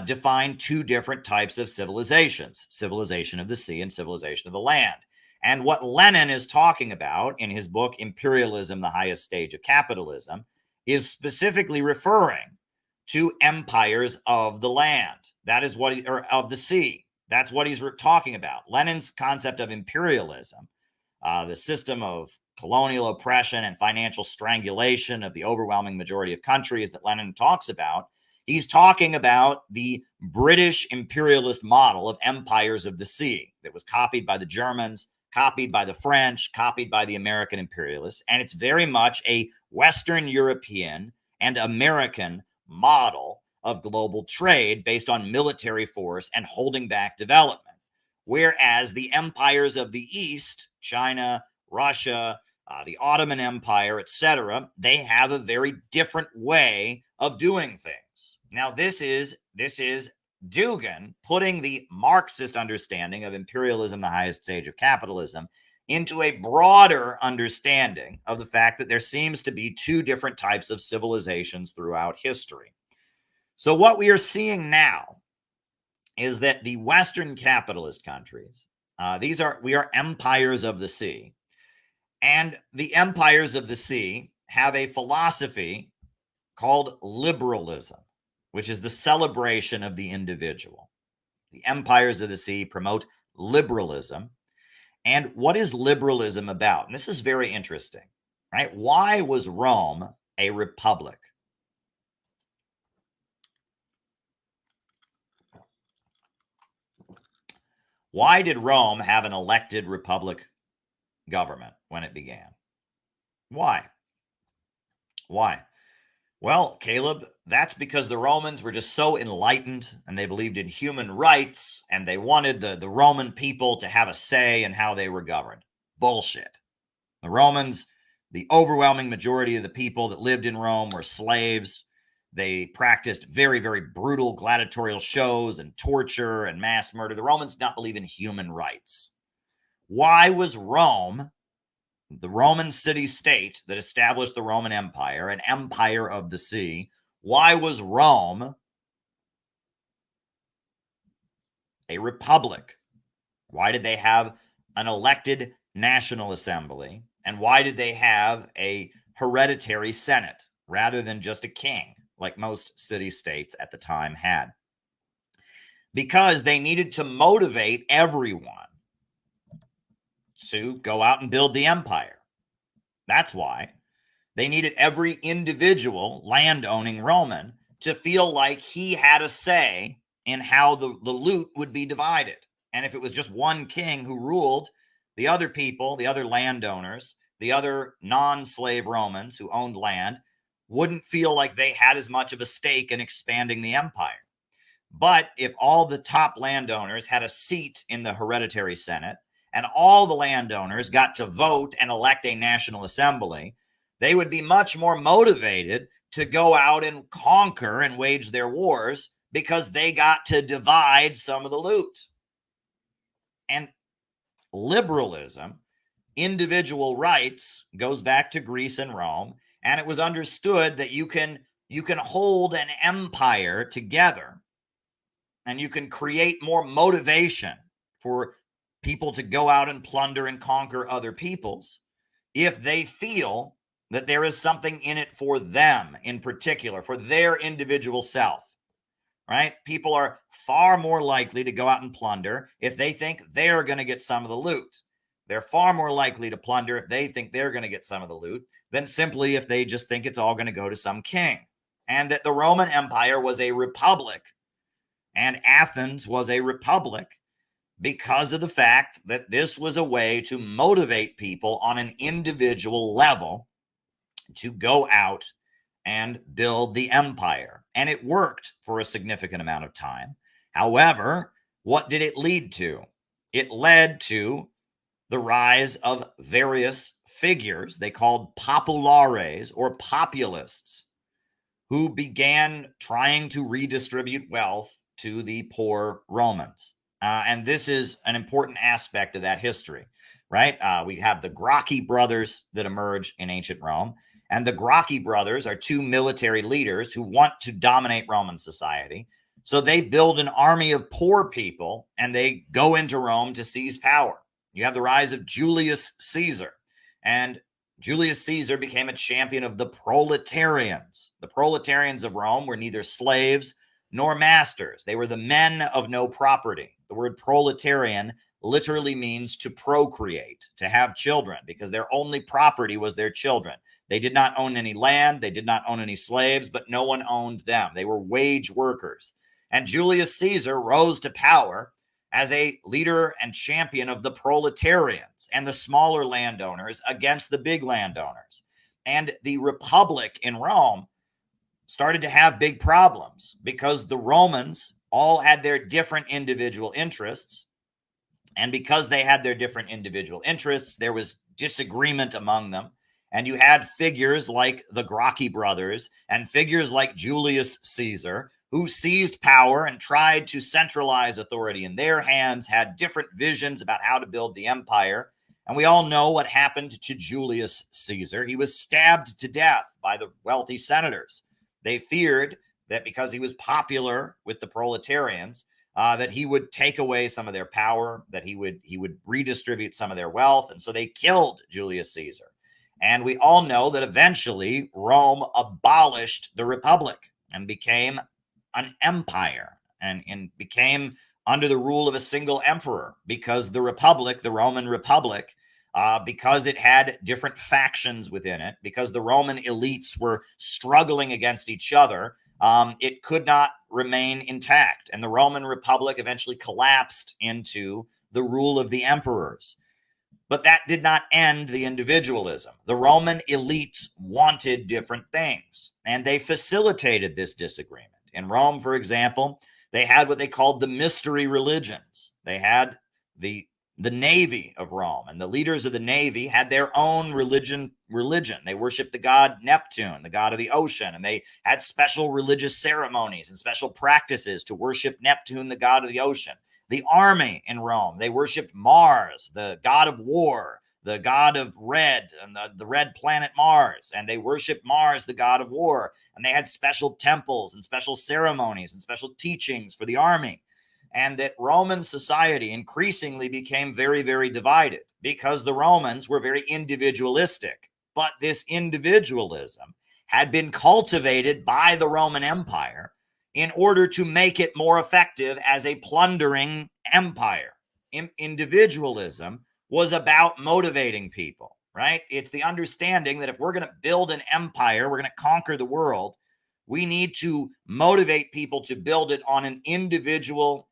define two different types of civilizations: civilization of the sea and civilization of the land. And what Lenin is talking about in his book, Imperialism, the Highest Stage of Capitalism, is specifically referring to empires of the land. That is what or of the sea. That's what he's talking about. Lenin's concept of imperialism, the system of colonial oppression and financial strangulation of the overwhelming majority of countries that Lenin talks about, he's talking about the British imperialist model of empires of the sea that was copied by the Germans, copied by the French, copied by the American imperialists. And it's very much a Western European and American model of global trade based on military force and holding back development. Whereas the empires of the East, China, Russia, the Ottoman Empire, etc., they have a very different way of doing things. Now, this is Dugin putting the Marxist understanding of imperialism, the highest stage of capitalism, into a broader understanding of the fact that there seems to be two different types of civilizations throughout history. So what we are seeing now is that the Western capitalist countries, we are empires of the sea, and the empires of the sea have a philosophy called liberalism, which is the celebration of the individual. The empires of the sea promote liberalism. And what is liberalism about? And this is very interesting, right? Why was Rome a republic? Why did Rome have an elected republic government when it began? Why? Why? Well, Caleb, that's because the Romans were just so enlightened and they believed in human rights and they wanted the Roman people to have a say in how they were governed. Bullshit. The Romans, the overwhelming majority of the people that lived in Rome were slaves. They practiced very, very brutal gladiatorial shows and torture and mass murder. The Romans did not believe in human rights. Why was Rome, the Roman city-state that established the Roman Empire, an empire of the sea, why was Rome a republic? Why did they have an elected national assembly? And why did they have a hereditary senate rather than just a king, like most city-states at the time had? Because they needed to motivate everyone to go out and build the empire. That's why. They needed every individual land-owning Roman to feel like he had a say in how the loot would be divided. And if it was just one king who ruled, the other people, the other landowners, the other non-slave Romans who owned land wouldn't feel like they had as much of a stake in expanding the empire. But if all the top landowners had a seat in the hereditary senate and all the landowners got to vote and elect a national assembly, they would be much more motivated to go out and conquer and wage their wars because they got to divide some of the loot. And liberalism, individual rights, goes back to Greece and Rome, and it was understood that you can hold an empire together and you can create more motivation for people to go out and plunder and conquer other peoples if they feel that there is something in it for them in particular, for their individual self, right? People are far more likely to go out and plunder if they think they're going to get some of the loot. They're far more likely to plunder if they think they're going to get some of the loot than simply if they just think it's all going to go to some king. And that the Roman Empire was a republic and Athens was a republic because of the fact that this was a way to motivate people on an individual level to go out and build the empire. And it worked for a significant amount of time. However, what did it lead to? It led to the rise of various figures they called populares or populists, who began trying to redistribute wealth to the poor Romans. And this is an important aspect of that history, right? We have the Gracchi brothers that emerge in ancient Rome. And the Gracchi brothers are two military leaders who want to dominate Roman society. So they build an army of poor people and they go into Rome to seize power. You have the rise of Julius Caesar. And Julius Caesar became a champion of the proletarians. The proletarians of Rome were neither slaves nor masters. They were the men of no property. The word proletarian literally means to procreate, to have children, because their only property was their children. They did not own any land. They did not own any slaves, but no one owned them. They were wage workers. And Julius Caesar rose to power as a leader and champion of the proletarians and the smaller landowners against the big landowners. And the republic in Rome started to have big problems because the Romans all had their different individual interests. And because they had their different individual interests, there was disagreement among them. And you had figures like the Gracchi brothers and figures like Julius Caesar who seized power and tried to centralize authority in their hands, had different visions about how to build the empire. And we all know what happened to Julius Caesar. He was stabbed to death by the wealthy senators. They feared that because he was popular with the proletarians, that he would take away some of their power, that he would redistribute some of their wealth. And so they killed Julius Caesar. And we all know that eventually Rome abolished the republic and became an empire and became under the rule of a single emperor, because the republic, the Roman Republic, because it had different factions within it, because the Roman elites were struggling against each other, it could not remain intact. And the Roman Republic eventually collapsed into the rule of the emperors. But that did not end the individualism. The Roman elites wanted different things, and they facilitated this disagreement. In Rome, for example, they had what they called the mystery religions. They had the navy of Rome, and the leaders of the navy had their own religion. They worshiped the god Neptune, the god of the ocean, and they had special religious ceremonies and special practices to worship Neptune, the god of the ocean. The army in Rome, they worshiped Mars, the god of war, the god of red, and the red planet Mars. And they worshiped Mars, the god of war. And they had special temples and special ceremonies and special teachings for the army. And that Roman society increasingly became very, very divided because the Romans were very individualistic. But this individualism had been cultivated by the Roman Empire in order to make it more effective as a plundering empire. Individualism was about motivating people, right? It's the understanding that if we're going to build an empire, we're going to conquer the world, we need to motivate people to build it on an individual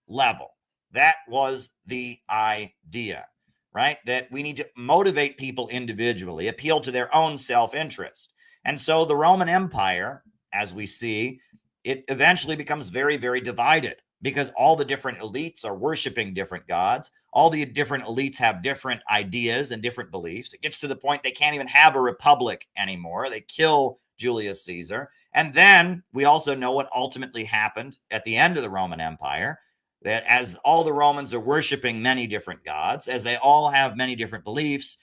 level. That was the idea, right? That we need to motivate people individually, appeal to their own self-interest. And so the Roman Empire, as we see, it eventually becomes very, very divided because all the different elites are worshiping different gods. All the different elites have different ideas and different beliefs. It gets to the point they can't even have a republic anymore. They kill Julius Caesar. And then we also know what ultimately happened at the end of the Roman Empire, that as all the Romans are worshiping many different gods, as they all have many different beliefs,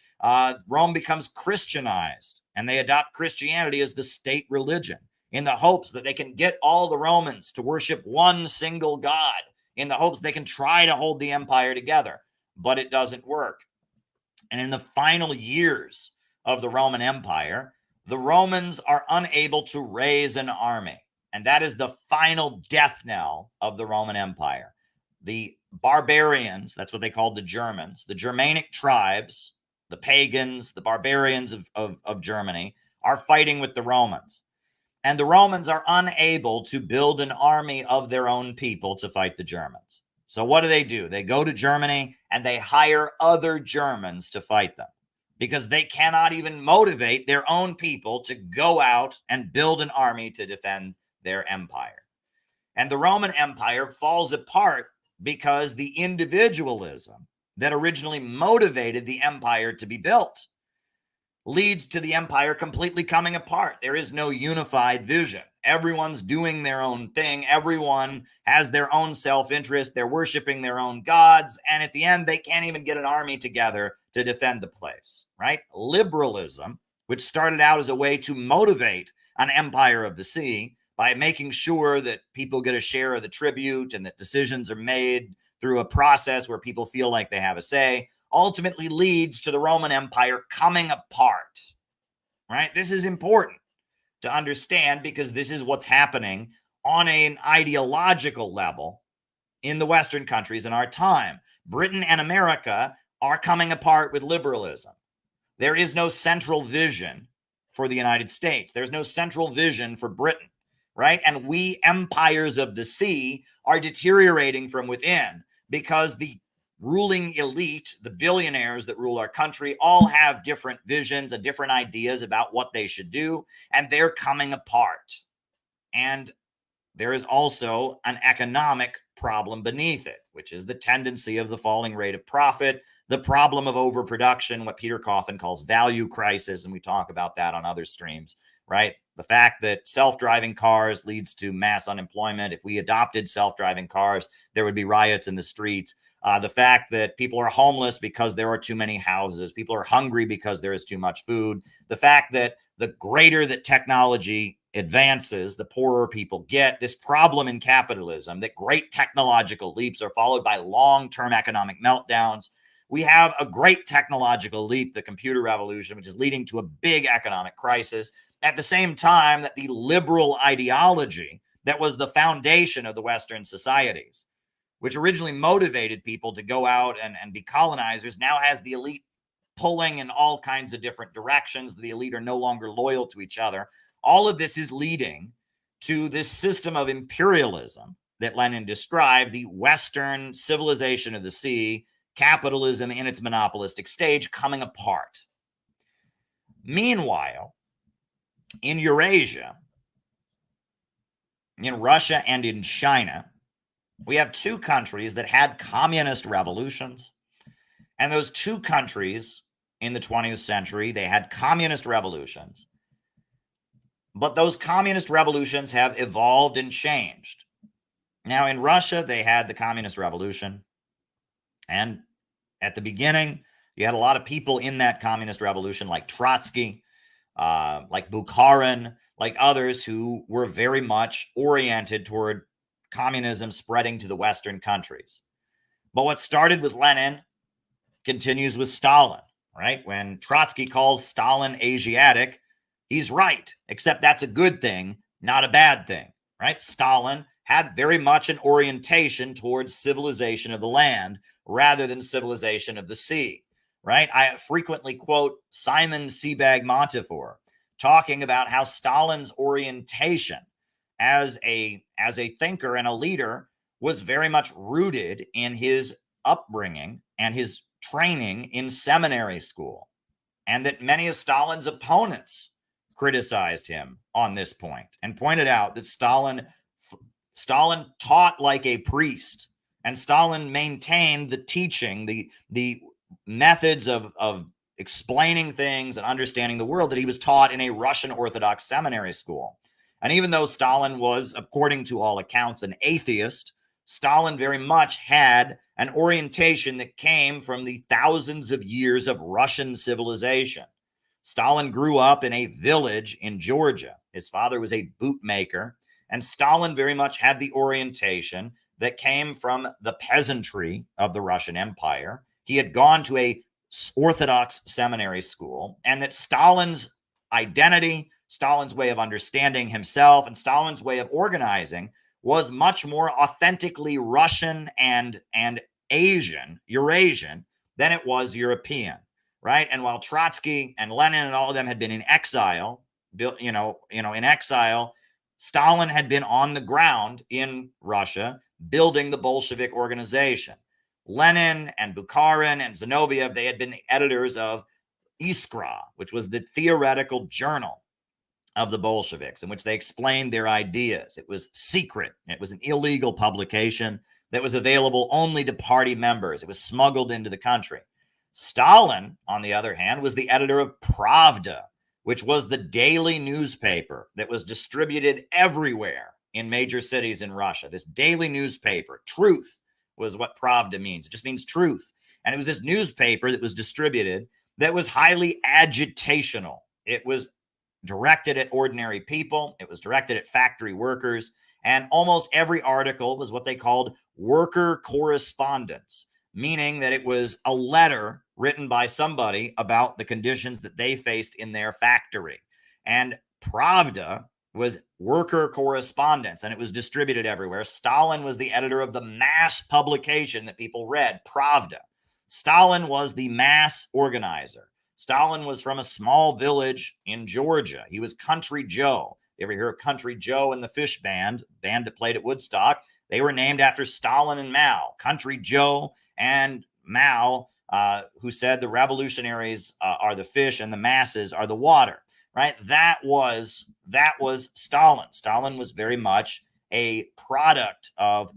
Rome becomes Christianized, and they adopt Christianity as the state religion, in the hopes that they can get all the Romans to worship one single God, in the hopes they can try to hold the empire together. But it doesn't work. And in the final years of the Roman Empire, the Romans are unable to raise an army. And that is the final death knell of the Roman Empire. The barbarians, that's what they called the Germans, the Germanic tribes, the pagans, the barbarians of Germany, are fighting with the Romans. And the Romans are unable to build an army of their own people to fight the Germans. So what do? They go to Germany and they hire other Germans to fight them because they cannot even motivate their own people to go out and build an army to defend their empire. And the Roman Empire falls apart because the individualism that originally motivated the empire to be built leads to the empire completely coming apart. There is no unified vision. Everyone's doing their own thing. Everyone has their own self-interest. They're worshiping their own gods. And at the end, they can't even get an army together to defend the place, right? Liberalism, which started out as a way to motivate an empire of the sea by making sure that people get a share of the tribute and that decisions are made through a process where people feel like they have a say, ultimately leads to the Roman Empire coming apart, right? This is important to understand because this is what's happening on an ideological level in the Western countries in our time. Britain and America are coming apart with liberalism. There is no central vision for the United States. There's no central vision for Britain, right? And we empires of the sea are deteriorating from within because the ruling elite, the billionaires that rule our country, all have different visions and different ideas about what they should do, and they're coming apart. And there is also an economic problem beneath it, which is the tendency of the falling rate of profit, the problem of overproduction, what Peter Coffin calls value crisis, and we talk about that on other streams, right? The fact that self-driving cars leads to mass unemployment. If we adopted self-driving cars, there would be riots in the streets. The fact that people are homeless because there are too many houses. People are hungry because there is too much food. The fact that the greater that technology advances, the poorer people get. This problem in capitalism, that great technological leaps are followed by long-term economic meltdowns. We have a great technological leap, the computer revolution, which is leading to a big economic crisis. At the same time that the liberal ideology that was the foundation of the Western societies, which originally motivated people to go out and be colonizers, now has the elite pulling in all kinds of different directions. The elite are no longer loyal to each other. All of this is leading to this system of imperialism that Lenin described, the Western civilization of the sea, capitalism in its monopolistic stage coming apart. Meanwhile, in Eurasia, in Russia and in China, we have two countries that had communist revolutions. And those two countries in the 20th century, they had communist revolutions. But those communist revolutions have evolved and changed. Now, in Russia, they had the communist revolution. And at the beginning, you had a lot of people in that communist revolution, like Trotsky, like Bukharin, like others who were very much oriented toward communism spreading to the Western countries. But what started with Lenin continues with Stalin, right? When Trotsky calls Stalin Asiatic, he's right, except that's a good thing, not a bad thing, right? Stalin had very much an orientation towards civilization of the land rather than civilization of the sea, right? I frequently quote Simon Sebag Montefiore talking about how Stalin's orientation as a thinker and a leader was very much rooted in his upbringing and his training in seminary school, and that many of Stalin's opponents criticized him on this point and pointed out that Stalin taught like a priest, and Stalin maintained the teaching, the methods of explaining things and understanding the world that he was taught in a Russian Orthodox seminary school. And even though Stalin was, according to all accounts, an atheist, Stalin very much had an orientation that came from the thousands of years of Russian civilization. Stalin grew up in a village in Georgia. His father was a bootmaker, and Stalin very much had the orientation that came from the peasantry of the Russian Empire. He had gone to a Orthodox seminary school, and that Stalin's identity, Stalin's way of understanding himself, and Stalin's way of organizing was much more authentically Russian and Asian, Eurasian, than it was European, right? And while Trotsky and Lenin and all of them had been in exile, in exile, Stalin had been on the ground in Russia building the Bolshevik organization. Lenin and Bukharin and Zinoviev, they had been editors of Iskra, which was the theoretical journal of the Bolsheviks, in which they explained their ideas. It was secret. It was an illegal publication that was available only to party members. It was smuggled into the country. Stalin, on the other hand, was the editor of Pravda, which was the daily newspaper that was distributed everywhere in major cities in Russia. This daily newspaper, truth was what Pravda means. It just means truth. And it was this newspaper that was distributed that was highly agitational. It was directed at ordinary people. It was directed at factory workers. And almost every article was what they called worker correspondence, meaning that it was a letter written by somebody about the conditions that they faced in their factory. And Pravda was worker correspondence, and it was distributed everywhere. Stalin was the editor of the mass publication that people read, Pravda. Stalin was the mass organizer. Stalin was from a small village in Georgia. He was Country Joe. You ever hear of Country Joe and the Fish Band that played at Woodstock? They were named after Stalin and Mao. Country Joe and Mao, who said the revolutionaries are the fish and the masses are the water, right? That was Stalin. Stalin was very much a product of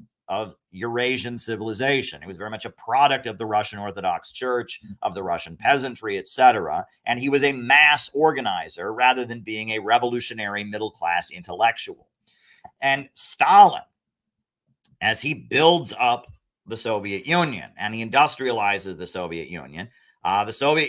Eurasian civilization. He was very much a product of the Russian Orthodox Church, of the Russian peasantry, etc. And he was a mass organizer rather than being a revolutionary middle-class intellectual. And Stalin, as he builds up the Soviet Union and he industrializes the Soviet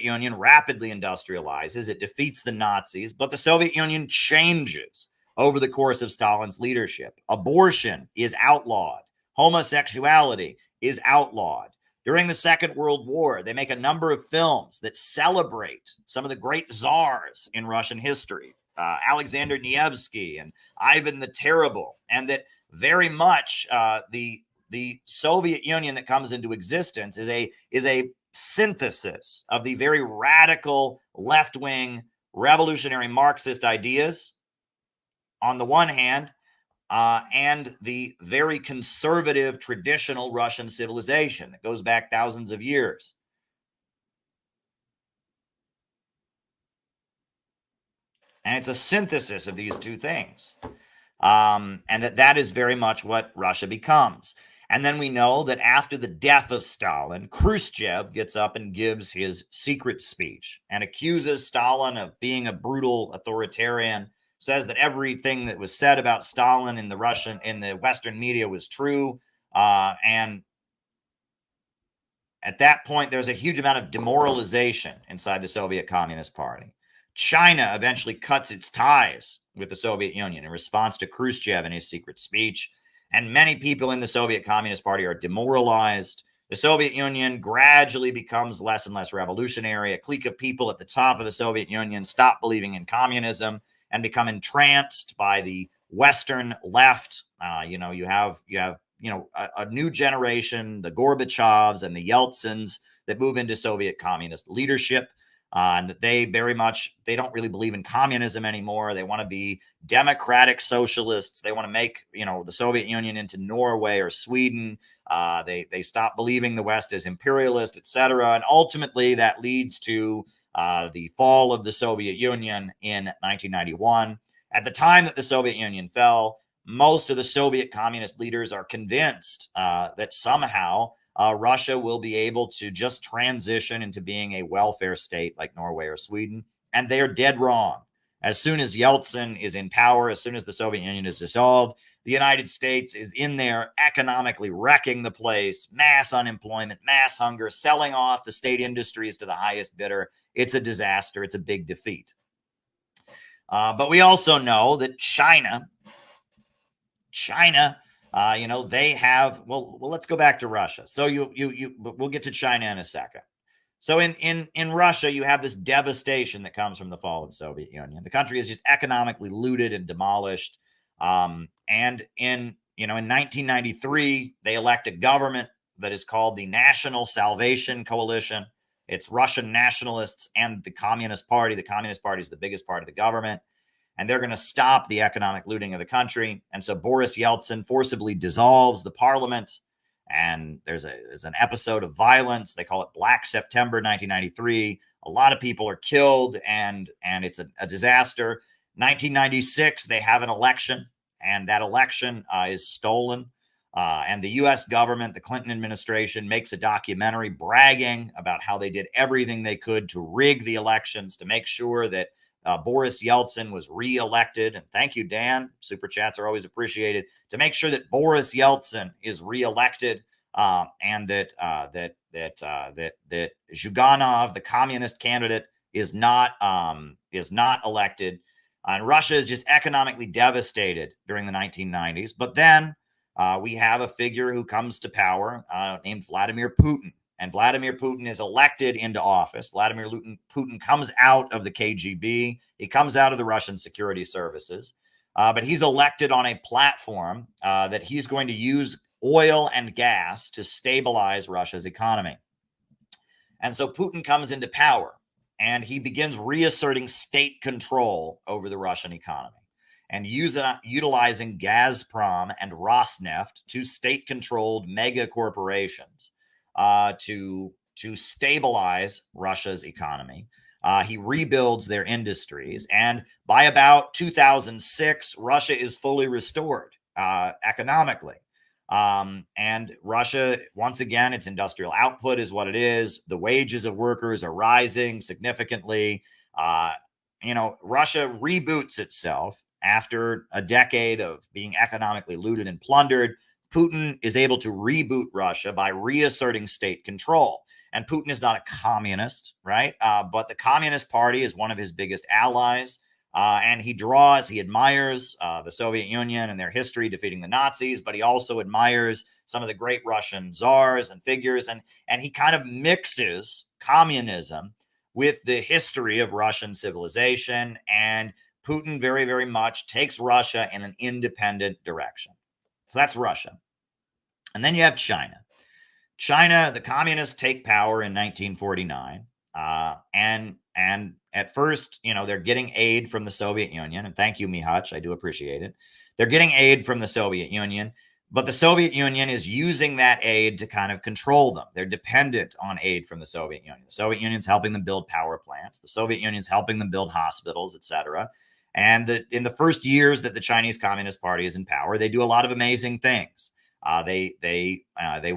Union rapidly industrializes. It defeats the Nazis, but the Soviet Union changes over the course of Stalin's leadership. Abortion is outlawed. Homosexuality is outlawed. During the Second World War, they make a number of films that celebrate some of the great czars in Russian history, Alexander Nevsky and Ivan the Terrible, and that very much the Soviet Union that comes into existence is a synthesis of the very radical left-wing revolutionary Marxist ideas on the one hand, and the very conservative traditional Russian civilization that goes back thousands of years. And it's a synthesis of these two things. And that is very much what Russia becomes. And then we know that after the death of Stalin, Khrushchev gets up and gives his secret speech and accuses Stalin of being a brutal authoritarian, says that everything that was said about Stalin in the Western media was true. And at that point, there's a huge amount of demoralization inside the Soviet Communist Party. China eventually cuts its ties with the Soviet Union in response to Khrushchev and his secret speech. And many people in the Soviet Communist Party are demoralized. The Soviet Union gradually becomes less and less revolutionary. A clique of people at the top of the Soviet Union stop believing in communism and become entranced by the Western left. You have a new generation, the Gorbachevs and the Yeltsins, that move into Soviet communist leadership. And that they don't really believe in communism anymore. They want to be democratic socialists. They want to make, the Soviet Union into Norway or Sweden. They stop believing the West is imperialist, etc. And ultimately that leads to the fall of the Soviet Union in 1991. At the time that the Soviet Union fell, most of the Soviet communist leaders are convinced that somehow Russia will be able to just transition into being a welfare state like Norway or Sweden. And they are dead wrong. As soon as Yeltsin is in power, as soon as the Soviet Union is dissolved, the United States is in there economically wrecking the place, mass unemployment, mass hunger, selling off the state industries to the highest bidder. It's a disaster. It's a big defeat. But we also know that China, they have, let's go back to Russia. So we'll get to China in a second. So in Russia, you have this devastation that comes from the fall of the Soviet Union. The country is just economically looted and demolished. And in 1993, they elect a government that is called the National Salvation Coalition. It's Russian nationalists and the Communist Party. The Communist Party is the biggest part of the government. And they're going to stop the economic looting of the country. And so Boris Yeltsin forcibly dissolves the parliament. And there's an episode of violence. They call it Black September 1993. A lot of people are killed, and it's a disaster. 1996, they have an election, and that election is stolen. And the U.S. government, the Clinton administration, makes a documentary bragging about how they did everything they could to rig the elections to make sure that Boris Yeltsin was reelected. And thank you, Dan. Super chats are always appreciated. To make sure that Boris Yeltsin is reelected, and that Zhuganov, the communist candidate, is not elected. And Russia is just economically devastated during the 1990s. But then we have a figure who comes to power named Vladimir Putin. And Vladimir Putin is elected into office. Vladimir Putin comes out of the KGB. He comes out of the Russian security services. But he's elected on a platform that he's going to use oil and gas to stabilize Russia's economy. And so Putin comes into power, and he begins reasserting state control over the Russian economy and utilizing Gazprom and Rosneft, two state-controlled mega corporations, to stabilize Russia's economy. He rebuilds their industries. And by about 2006, Russia is fully restored economically. And Russia, once again, its industrial output is what it is. The wages of workers are rising significantly. Uh, Russia reboots itself after a decade of being economically looted and plundered. Putin is able to reboot Russia by reasserting state control. And Putin is not a communist, right? But the Communist Party is one of his biggest allies. And he admires the Soviet Union and their history defeating the Nazis, but he also admires some of the great Russian czars and figures. And he kind of mixes communism with the history of Russian civilization. And Putin very, very much takes Russia in an independent direction. So that's Russia. And then you have China. China, the communists take power in 1949. And at first, they're getting aid from the Soviet Union. And thank you, Mihach. I do appreciate it. They're getting aid from the Soviet Union, but the Soviet Union is using that aid to kind of control them. They're dependent on aid from the Soviet Union. The Soviet Union's helping them build power plants. The Soviet Union's helping them build hospitals, etc. And in the first years that the Chinese Communist Party is in power, they do a lot of amazing things. They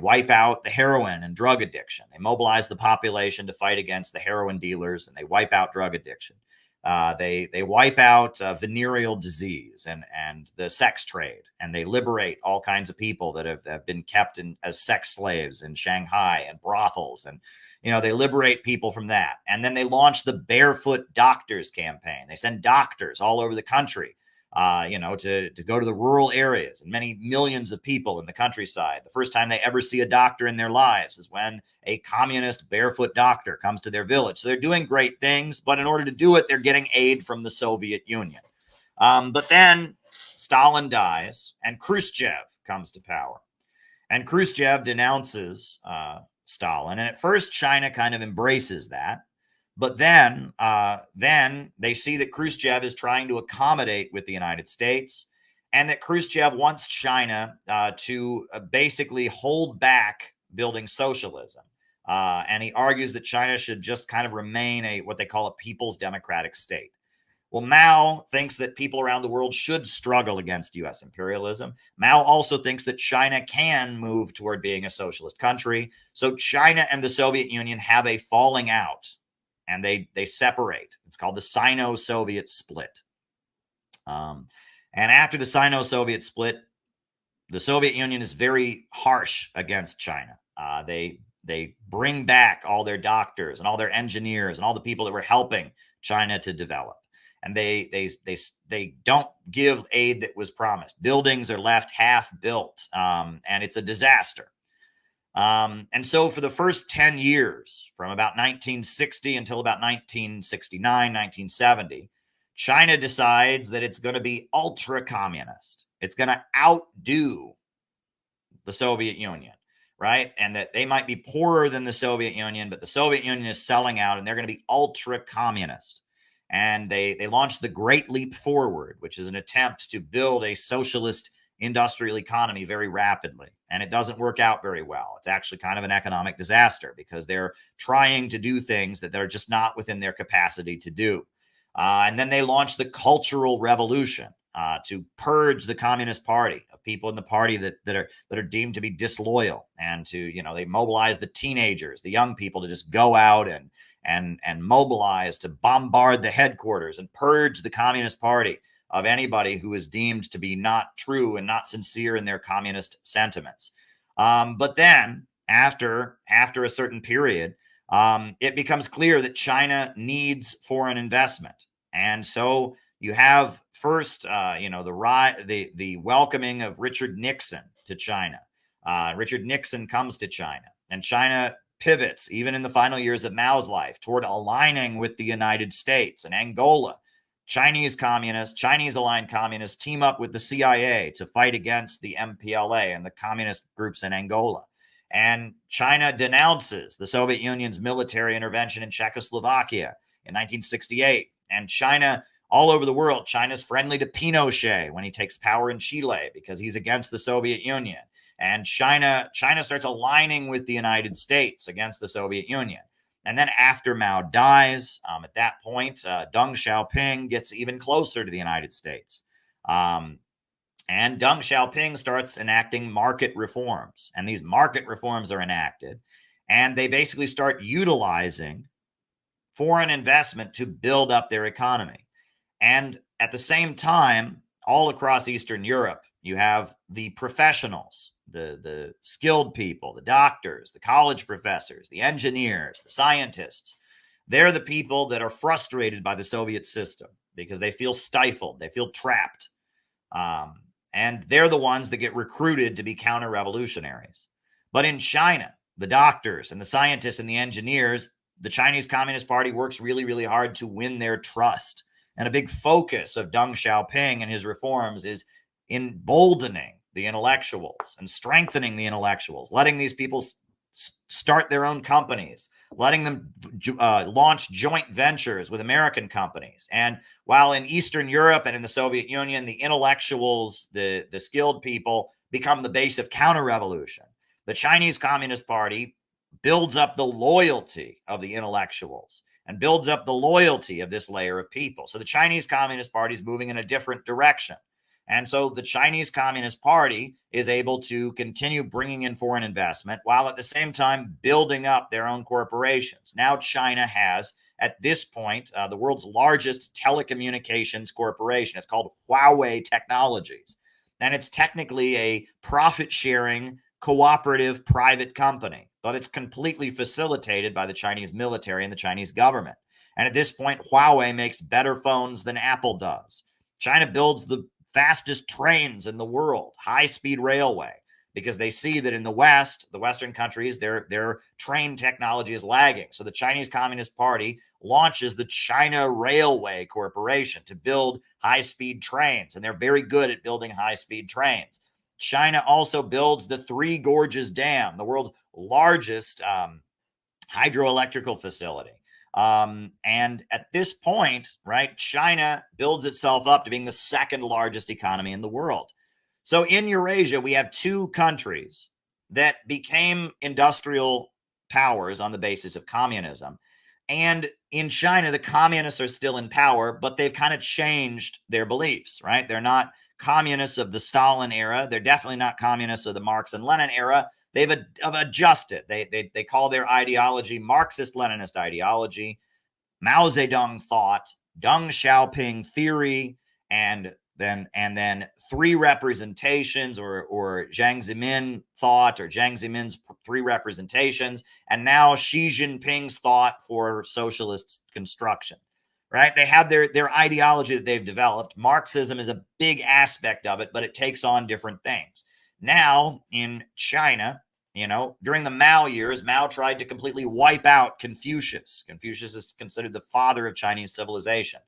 wipe out the heroin and drug addiction. They mobilize the population to fight against the heroin dealers, and they wipe out drug addiction. They wipe out venereal disease and the sex trade, and they liberate all kinds of people that have been kept as sex slaves in Shanghai and brothels, and they liberate people from that. And then they launch the Barefoot Doctors campaign. They send doctors all over the country to go to the rural areas, and many millions of people in the countryside. The first time they ever see a doctor in their lives is when a communist barefoot doctor comes to their village. So they're doing great things, but in order to do it, they're getting aid from the Soviet Union. But then Stalin dies, and Khrushchev comes to power. And Khrushchev denounces Stalin. And at first, China kind of embraces that. But then they see that Khrushchev is trying to accommodate with the United States, and that Khrushchev wants China to basically hold back building socialism. And he argues that China should just kind of remain what they call a people's democratic state. Well, Mao thinks that people around the world should struggle against U.S. imperialism. Mao also thinks that China can move toward being a socialist country. So China and the Soviet Union have a falling out, and they separate. It's called the Sino-Soviet split. And after the Sino-Soviet split, the Soviet Union is very harsh against China. They bring back all their doctors and all their engineers and all the people that were helping China to develop. And they don't give aid that was promised. Buildings are left half built, and it's a disaster. And so for the first 10 years, from about 1960 until about 1969, 1970, China decides that it's going to be ultra-communist. It's going to outdo the Soviet Union, right? And that they might be poorer than the Soviet Union, but the Soviet Union is selling out, and they're going to be ultra-communist. And they launched the Great Leap Forward, which is an attempt to build a socialist industrial economy very rapidly. And it doesn't work out very well. It's actually kind of an economic disaster because they're trying to do things that they're just not within their capacity to do. And then they launched the Cultural Revolution to purge the Communist Party of people in the party that are deemed to be disloyal, and to, they mobilize the teenagers, the young people, to just go out and mobilize to bombard the headquarters and purge the Communist Party of anybody who is deemed to be not true and not sincere in their communist sentiments. But then after a certain period, it becomes clear that China needs foreign investment. And so you have first, the welcoming of Richard Nixon to China. Richard Nixon comes to China, and China pivots, even in the final years of Mao's life, toward aligning with the United States and Angola. Chinese aligned communists team up with the CIA to fight against the MPLA and the communist groups in Angola. And China denounces the Soviet Union's military intervention in Czechoslovakia in 1968. And China, all over the world, China's friendly to Pinochet when he takes power in Chile because he's against the Soviet Union. And China starts aligning with the United States against the Soviet Union. And then after Mao dies, at that point, Deng Xiaoping gets even closer to the United States. And And Deng Xiaoping starts enacting market reforms. And these market reforms are enacted. And they basically start utilizing foreign investment to build up their economy. And at the same time, all across Eastern Europe, you have the professionals, the skilled people, the doctors, the college professors, the engineers, the scientists. They're the people that are frustrated by the Soviet system because they feel stifled, they feel trapped. And they're the ones that get recruited to be counter-revolutionaries. But in China, the doctors and the scientists and the engineers, the Chinese Communist Party works really, really hard to win their trust. And a big focus of Deng Xiaoping and his reforms is emboldening the intellectuals and strengthening the intellectuals, letting these people start their own companies, letting them launch joint ventures with American companies. And while in Eastern Europe and in the Soviet Union, the intellectuals, the skilled people become the base of counter-revolution, the Chinese Communist Party builds up the loyalty of the intellectuals and builds up the loyalty of this layer of people. So the Chinese Communist Party is moving in a different direction. And so the Chinese Communist Party is able to continue bringing in foreign investment while at the same time building up their own corporations. Now China has, at this point, the world's largest telecommunications corporation. It's called Huawei Technologies. And it's technically a profit-sharing, cooperative private company, but it's completely facilitated by the Chinese military and the Chinese government. And at this point, Huawei makes better phones than Apple does. China builds the fastest trains in the world, high-speed railway, because they see that in the West, the Western countries, their train technology is lagging. So the Chinese Communist Party launches the China Railway Corporation to build high-speed trains, and they're very good at building high-speed trains. China also builds the Three Gorges Dam, the world's largest hydroelectrical facility. And at this point, right, China builds itself up to being the second largest economy in the world. So in Eurasia, we have two countries that became industrial powers on the basis of communism. And in China, the communists are still in power, but they've kind of changed their beliefs, right? They're not communists of the Stalin era. They're definitely not communists of the Marx and Lenin era. They've adjusted. They call their ideology Marxist-Leninist ideology, Mao Zedong thought, Deng Xiaoping theory, and then three representations, or Jiang Zemin thought, or Jiang Zemin's three representations, and now Xi Jinping's thought for socialist construction. Right? They have their ideology that they've developed. Marxism is a big aspect of it, but it takes on different things. Now, in China, during the Mao years, Mao tried to completely wipe out Confucius. Confucius is considered the father of Chinese civilization.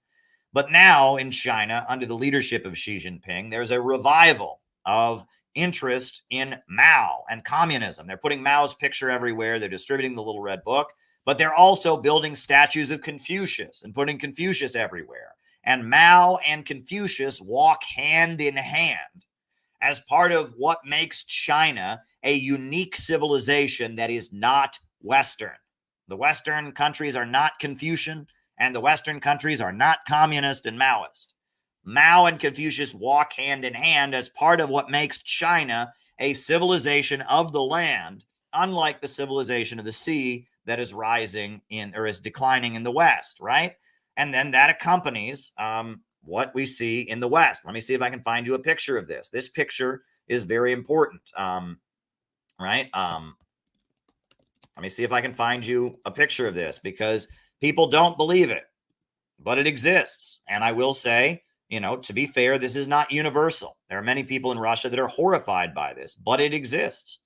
But now in China, under the leadership of Xi Jinping, there's a revival of interest in Mao and communism. They're putting Mao's picture everywhere. They're distributing the Little Red Book, but they're also building statues of Confucius and putting Confucius everywhere. And Mao and Confucius walk hand in hand as part of what makes China a unique civilization that is not Western. The Western countries are not Confucian, and the Western countries are not communist and Maoist. Mao and Confucius walk hand in hand as part of what makes China a civilization of the land, unlike the civilization of the sea that is rising in, or is declining in the West, right? And then that accompanies what we see in the West. Let me see if I can find you a picture of this. This picture is very important, right? Let me see if I can find you a picture of this, because people don't believe it, but it exists. And I will say, to be fair, this is not universal. There are many people in Russia that are horrified by this, but it exists.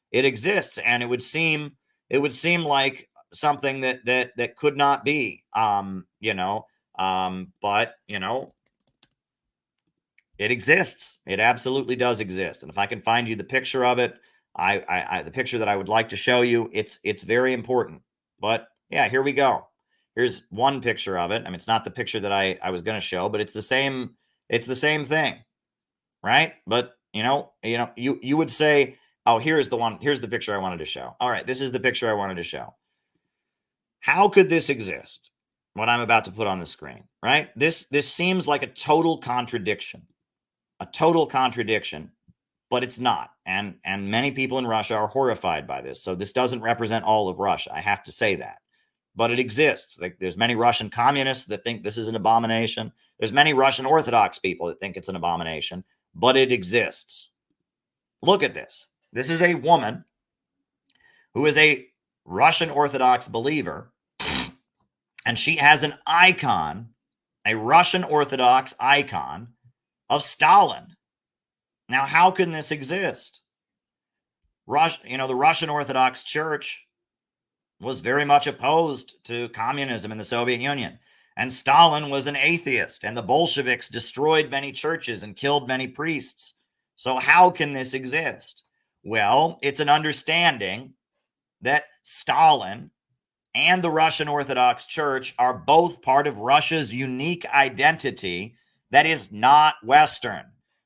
It exists, and it would seem like something that could not be, but it exists. It absolutely does exist. And if I can find you the picture of it, the picture that I would like to show you, it's very important. But yeah, here we go. Here's one picture of it. I mean, it's not the picture that I was going to show, but it's the same thing, right? But you would say, oh, here's the picture I wanted to show. All right, this is the picture I wanted to show. How could this exist? What I'm about to put on the screen, right? This seems like a total contradiction. a total contradiction, but it's not. And many people in Russia are horrified by this. So this doesn't represent all of Russia. I have to say that. But it exists. Like, there's many Russian communists that think this is an abomination. There's many Russian Orthodox people that think it's an abomination, but it exists. Look at this. This is a woman who is a Russian Orthodox believer, and she has an icon, a Russian Orthodox icon of Stalin. Now, how can this exist? The Russian Orthodox Church was very much opposed to communism in the Soviet Union. And Stalin was an atheist, and the Bolsheviks destroyed many churches and killed many priests. So how can this exist? Well, it's an understanding that Stalin and the Russian Orthodox Church are both part of Russia's unique identity that is not Western,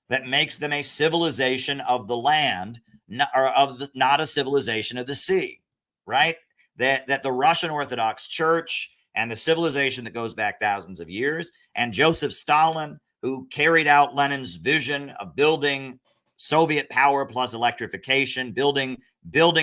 that makes them a civilization of the land, not a civilization of the sea, right? That the Russian Orthodox Church and the civilization that goes back thousands of years, and Joseph Stalin, who carried out Lenin's vision of building Soviet power plus electrification, building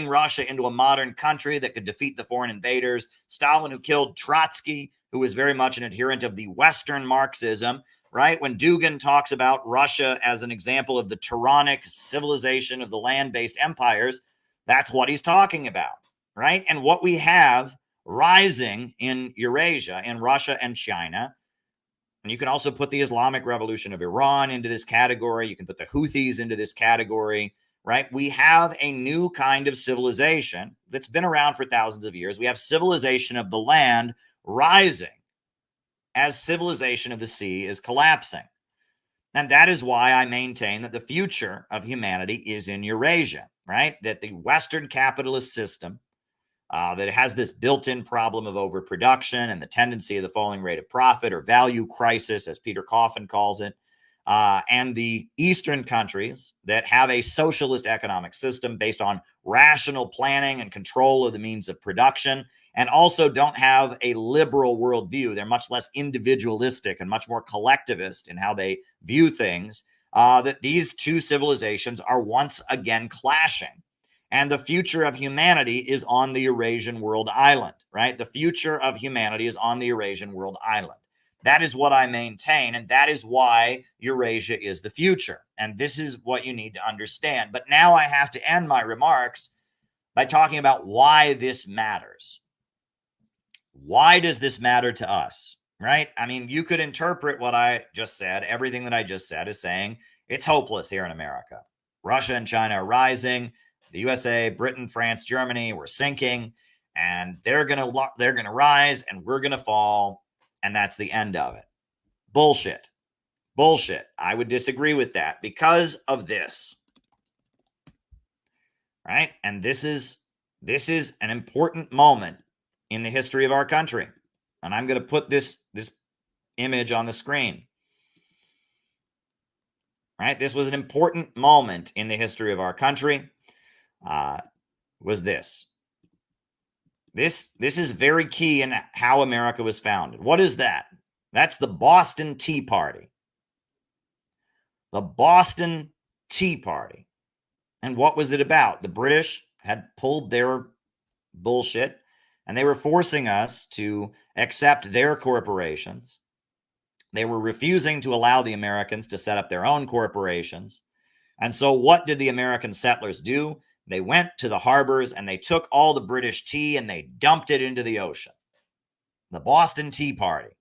Russia into a modern country that could defeat the foreign invaders. Stalin, who killed Trotsky, who was very much an adherent of the Western Marxism, right? When Dugin talks about Russia as an example of the tyrannic civilization of the land-based empires, that's what he's talking about, right? And what we have rising in Eurasia, in Russia and China, and you can also put the Islamic Revolution of Iran into this category. You can put the Houthis into this category, right? We have a new kind of civilization that's been around for thousands of years. We have civilization of the land rising as civilization of the sea is collapsing. And that is why I maintain that the future of humanity is in Eurasia, right? That the Western capitalist system, that has this built-in problem of overproduction and the tendency of the falling rate of profit, or value crisis, as Peter Coffin calls it, and the Eastern countries that have a socialist economic system based on rational planning and control of the means of production, and also don't have a liberal worldview. They're much less individualistic and much more collectivist in how they view things, that these two civilizations are once again clashing. And the future of humanity is on the Eurasian world island, right? The future of humanity is on the Eurasian world island. That is what I maintain, and that is why Eurasia is the future. And this is what you need to understand. But now I have to end my remarks by talking about why this matters. Why does this matter to us, right? I mean, you could interpret what I just said, everything that I just said, as saying it's hopeless here in America. Russia and China are rising. The USA, Britain, France, Germany, we're sinking, and they're gonna rise, and we're gonna fall, and that's the end of it. Bullshit. I would disagree with that because of this, right? And this is an important moment in the history of our country, and I'm going to put this image on the screen. Right? This was an important moment in the history of our country. Was this. This is very key in how America was founded. What is that? That's the Boston Tea Party. The Boston Tea Party. And what was it about? The British had pulled their bullshit, and they were forcing us to accept their corporations. They were refusing to allow the Americans to set up their own corporations. And so what did the American settlers do? They went to the harbors and they took all the British tea and they dumped it into the ocean. The Boston Tea Party.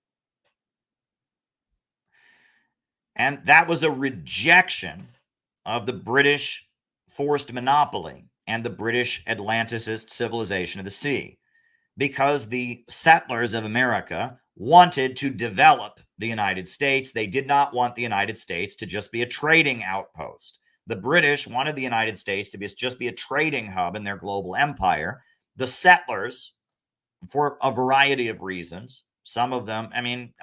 And that was a rejection of the British forced monopoly and the British Atlanticist civilization of the sea, because the settlers of America wanted to develop the United States. They did not want the United States to just be a trading outpost. The British wanted the United States to just be a trading hub in their global empire. The settlers, for a variety of reasons, some of them,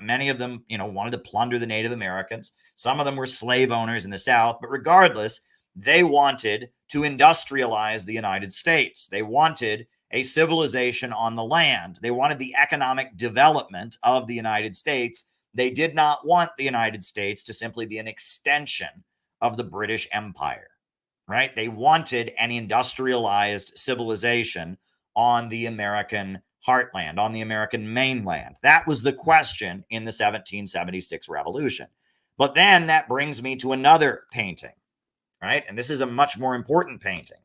many of them, wanted to plunder the Native Americans. Some of them were slave owners in the South, but regardless, they wanted to industrialize the United States. They wanted a civilization on the land. They wanted the economic development of the United States. They did not want the United States to simply be an extension of the British Empire, right? They wanted an industrialized civilization on the American heartland, on the American mainland. That was the question in the 1776 revolution. But then that brings me to another painting, right? And this is a much more important painting.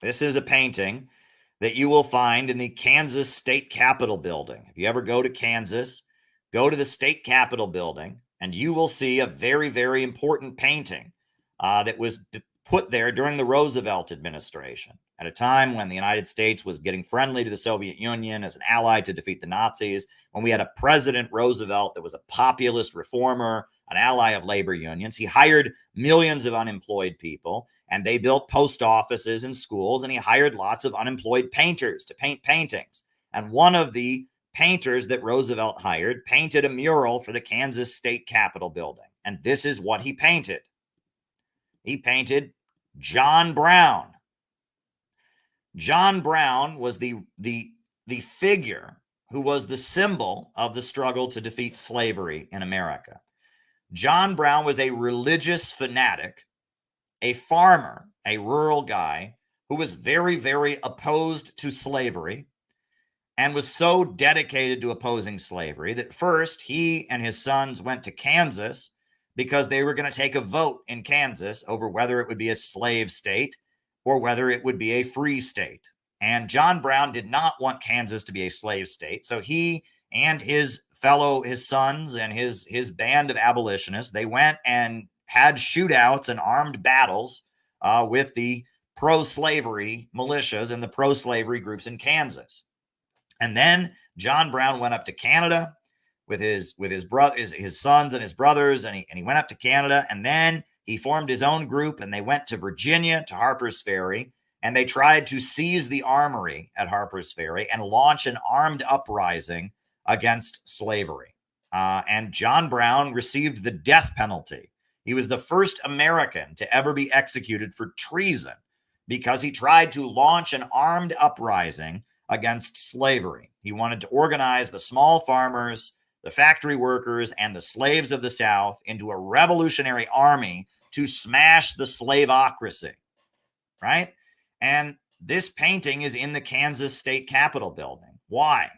This is a painting that you will find in the Kansas State Capitol building. If you ever go to Kansas, go to the State Capitol building, and you will see a very, very important painting that was put there during the Roosevelt administration at a time when the United States was getting friendly to the Soviet Union as an ally to defeat the Nazis, when we had a President Roosevelt that was a populist reformer, an ally of labor unions. He hired millions of unemployed people, and they built post offices and schools, and he hired lots of unemployed painters to paint paintings. And one of the painters that Roosevelt hired painted a mural for the Kansas State Capitol building. And this is what he painted. He painted John Brown. John Brown was the figure who was the symbol of the struggle to defeat slavery in America. John Brown was a religious fanatic, a farmer, a rural guy who was very, very opposed to slavery and was so dedicated to opposing slavery that first he and his sons went to Kansas because they were going to take a vote in Kansas over whether it would be a slave state or whether it would be a free state. And John Brown did not want Kansas to be a slave state. So he and his sons and his band of abolitionists, they went and had shootouts and armed battles with the pro-slavery militias and the pro-slavery groups in Kansas. And then John Brown went up to Canada with his sons and his brothers, and he went up to Canada, and then he formed his own group, and they went to Virginia, to Harper's Ferry, and they tried to seize the armory at Harper's Ferry and launch an armed uprising against slavery. And John Brown received the death penalty. He was the first American to ever be executed for treason because he tried to launch an armed uprising against slavery. He wanted to organize the small farmers, the factory workers, and the slaves of the South into a revolutionary army to smash the slaveocracy, right? And this painting is in the Kansas State Capitol building. Why?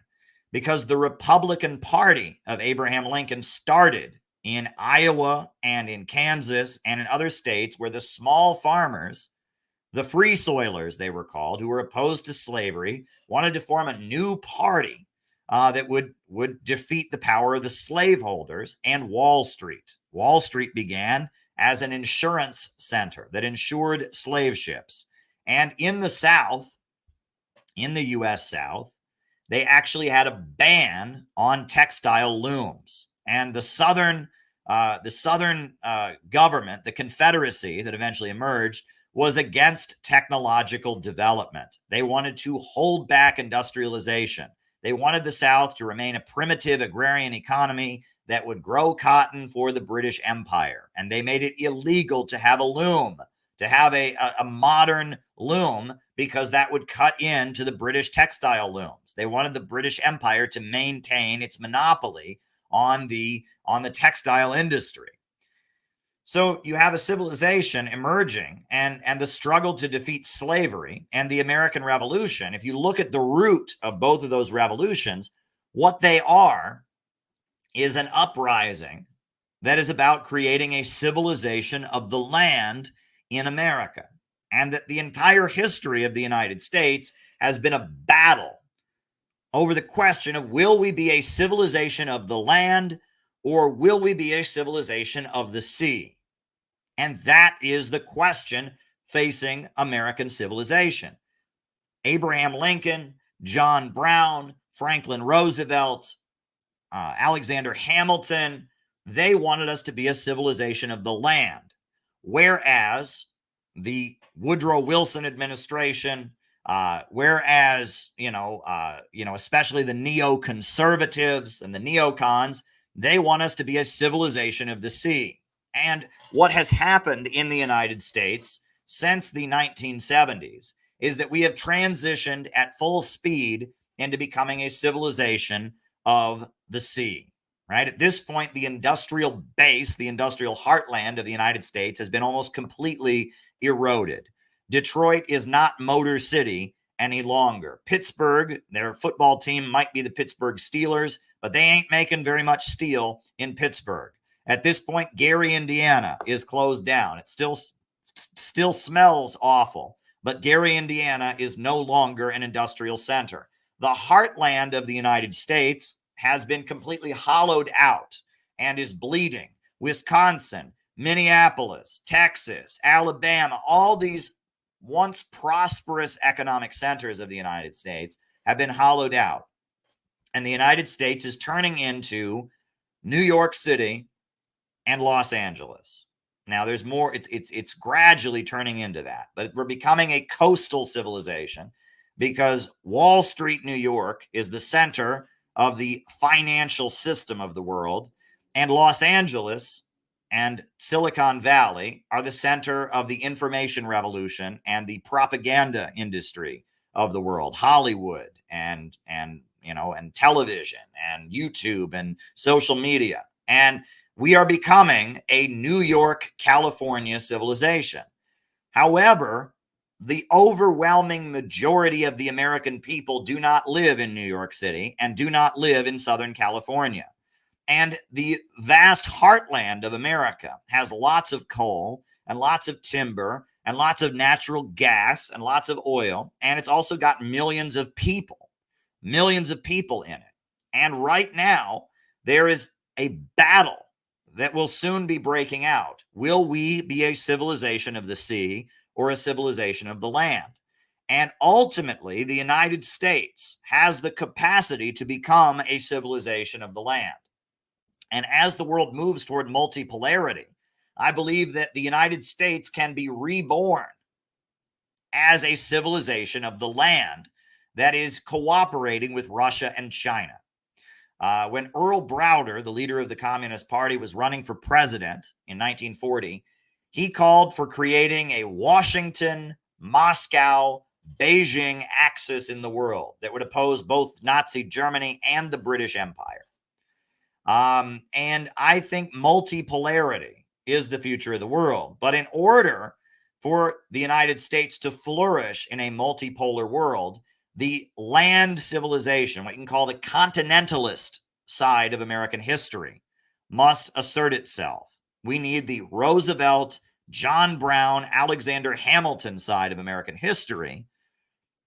Because the Republican Party of Abraham Lincoln started in Iowa and in Kansas and in other states where the small farmers, the free soilers they were called, who were opposed to slavery, wanted to form a new party that would defeat the power of the slaveholders and Wall Street. Wall Street began as an insurance center that insured slave ships. And in the South, in the U.S. South, they actually had a ban on textile looms. And the Southern government, the Confederacy that eventually emerged, was against technological development. They wanted to hold back industrialization. They wanted the South to remain a primitive agrarian economy that would grow cotton for the British Empire. And they made it illegal to have a loom, to have a modern loom, because that would cut into the British textile looms. They wanted the British Empire to maintain its monopoly on the textile industry. So you have a civilization emerging, and the struggle to defeat slavery and the American Revolution. If you look at the root of both of those revolutions, what they are is an uprising that is about creating a civilization of the land in America. And that the entire history of the United States has been a battle over the question of, will we be a civilization of the land or will we be a civilization of the sea? And that is the question facing American civilization. Abraham Lincoln, John Brown, Franklin Roosevelt, Alexander Hamilton, they wanted us to be a civilization of the land. Whereas the Woodrow Wilson administration, especially the neoconservatives and the neocons, they want us to be a civilization of the sea. And what has happened in the United States since the 1970s is that we have transitioned at full speed into becoming a civilization of the sea. right? At this point, the industrial base, the industrial heartland of the United States has been almost completely eroded. Detroit is not Motor City any longer. Pittsburgh, their football team might be the Pittsburgh Steelers, but they ain't making very much steel in Pittsburgh. At this point, Gary, Indiana is closed down. It still smells awful, but Gary, Indiana is no longer an industrial center. The heartland of the United States has been completely hollowed out and is bleeding. Wisconsin, Minneapolis, Texas, Alabama, all these once prosperous economic centers of the United States have been hollowed out. And the United States is turning into New York City and Los Angeles. Now there's more, it's gradually turning into that, but we're becoming a coastal civilization because Wall Street, New York is the center of the financial system of the world, and Los Angeles and Silicon Valley are the center of the information revolution and the propaganda industry of the world. Hollywood and television and YouTube and social media. And we are becoming a New York, California civilization. However, the overwhelming majority of the American people do not live in New York City and do not live in Southern California. And the vast heartland of America has lots of coal and lots of timber and lots of natural gas and lots of oil. And it's also got millions of people in it. And right now, there is a battle that will soon be breaking out. Will we be a civilization of the sea or a civilization of the land? And ultimately, the United States has the capacity to become a civilization of the land. And as the world moves toward multipolarity, I believe that the United States can be reborn as a civilization of the land that is cooperating with Russia and China. When Earl Browder, the leader of the Communist Party, was running for president in 1940, he called for creating a Washington, Moscow, Beijing axis in the world that would oppose both Nazi Germany and the British Empire. And I think multipolarity is the future of the world. But in order for the United States to flourish in a multipolar world, the land civilization, what you can call the continentalist side of American history, must assert itself. We need the Roosevelt, John Brown, Alexander Hamilton side of American history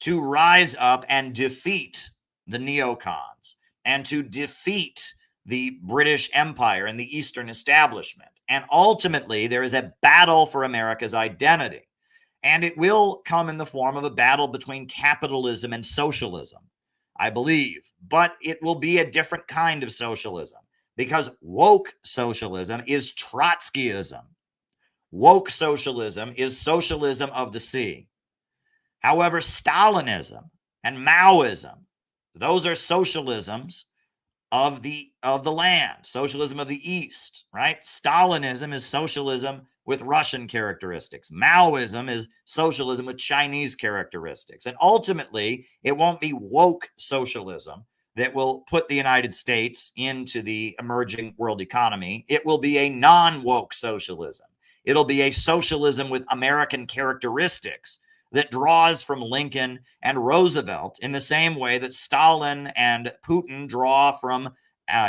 to rise up and defeat the neocons and to defeat the British Empire and the Eastern establishment. And ultimately, there is a battle for America's identity. And it will come in the form of a battle between capitalism and socialism, I believe. But it will be a different kind of socialism because woke socialism is Trotskyism. Woke socialism is socialism of the sea. However, Stalinism and Maoism, those are socialisms of the land, socialism of the East, right? Stalinism is socialism with Russian characteristics. Maoism is socialism with Chinese characteristics. And ultimately, it won't be woke socialism that will put the United States into the emerging world economy. It will be a non-woke socialism. It'll be a socialism with American characteristics that draws from Lincoln and Roosevelt in the same way that Stalin and Putin draw from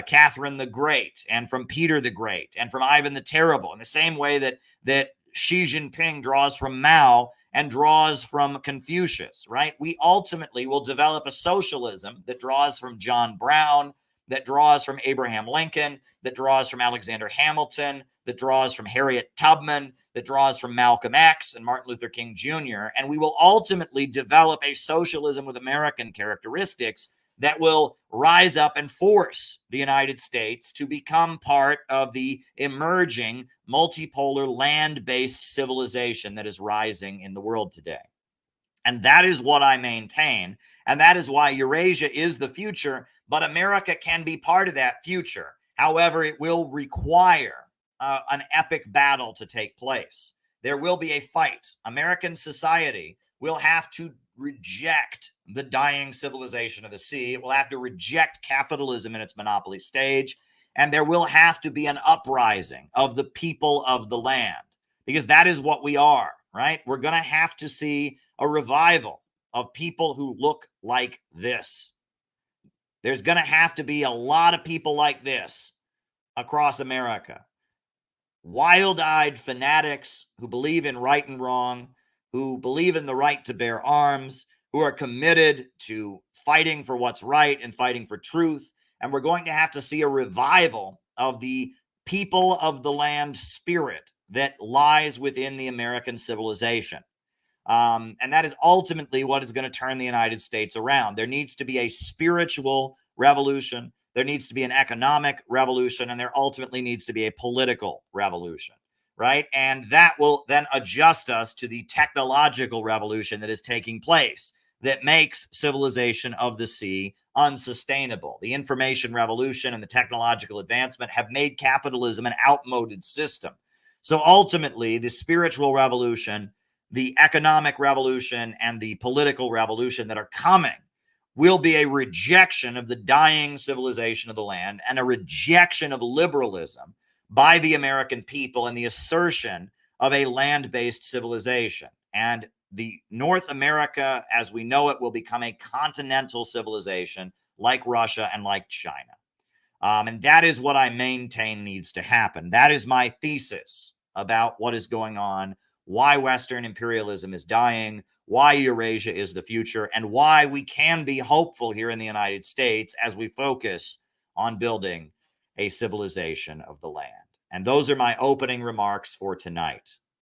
Catherine the Great and from Peter the Great and from Ivan the Terrible, in the same way that Xi Jinping draws from Mao and draws from Confucius, right? We ultimately will develop a socialism that draws from John Brown, that draws from Abraham Lincoln, that draws from Alexander Hamilton, that draws from Harriet Tubman, that draws from Malcolm X and Martin Luther King Jr. And we will ultimately develop a socialism with American characteristics that will rise up and force the United States to become part of the emerging multipolar land-based civilization that is rising in the world today. And that is what I maintain. And that is why Eurasia is the future, but America can be part of that future. However, it will require an epic battle to take place. There will be a fight. American society will have to reject the dying civilization of the sea. It will have to reject capitalism in its monopoly stage. And there will have to be an uprising of the people of the land, because that is what we are, right? We're going to have to see a revival of people who look like this. There's going to have to be a lot of people like this across America. Wild-eyed fanatics who believe in right and wrong, who believe in the right to bear arms, who are committed to fighting for what's right and fighting for truth. And we're going to have to see a revival of the people of the land spirit that lies within the American civilization. And that is ultimately what is going to turn the United States around. There needs to be a spiritual revolution. There needs to be an economic revolution, and there ultimately needs to be a political revolution, right? And that will then adjust us to the technological revolution that is taking place that makes civilization of the sea unsustainable. The information revolution and the technological advancement have made capitalism an outmoded system. So ultimately, the spiritual revolution, the economic revolution, and the political revolution that are coming will be a rejection of the dying civilization of the land and a rejection of liberalism by the American people and the assertion of a land-based civilization. And the North America, as we know it, will become a continental civilization like Russia and like China. And that is what I maintain needs to happen. That is my thesis about what is going on, why Western imperialism is dying, why Eurasia is the future, and why we can be hopeful here in the United States as we focus on building a civilization of the land. And those are my opening remarks for tonight.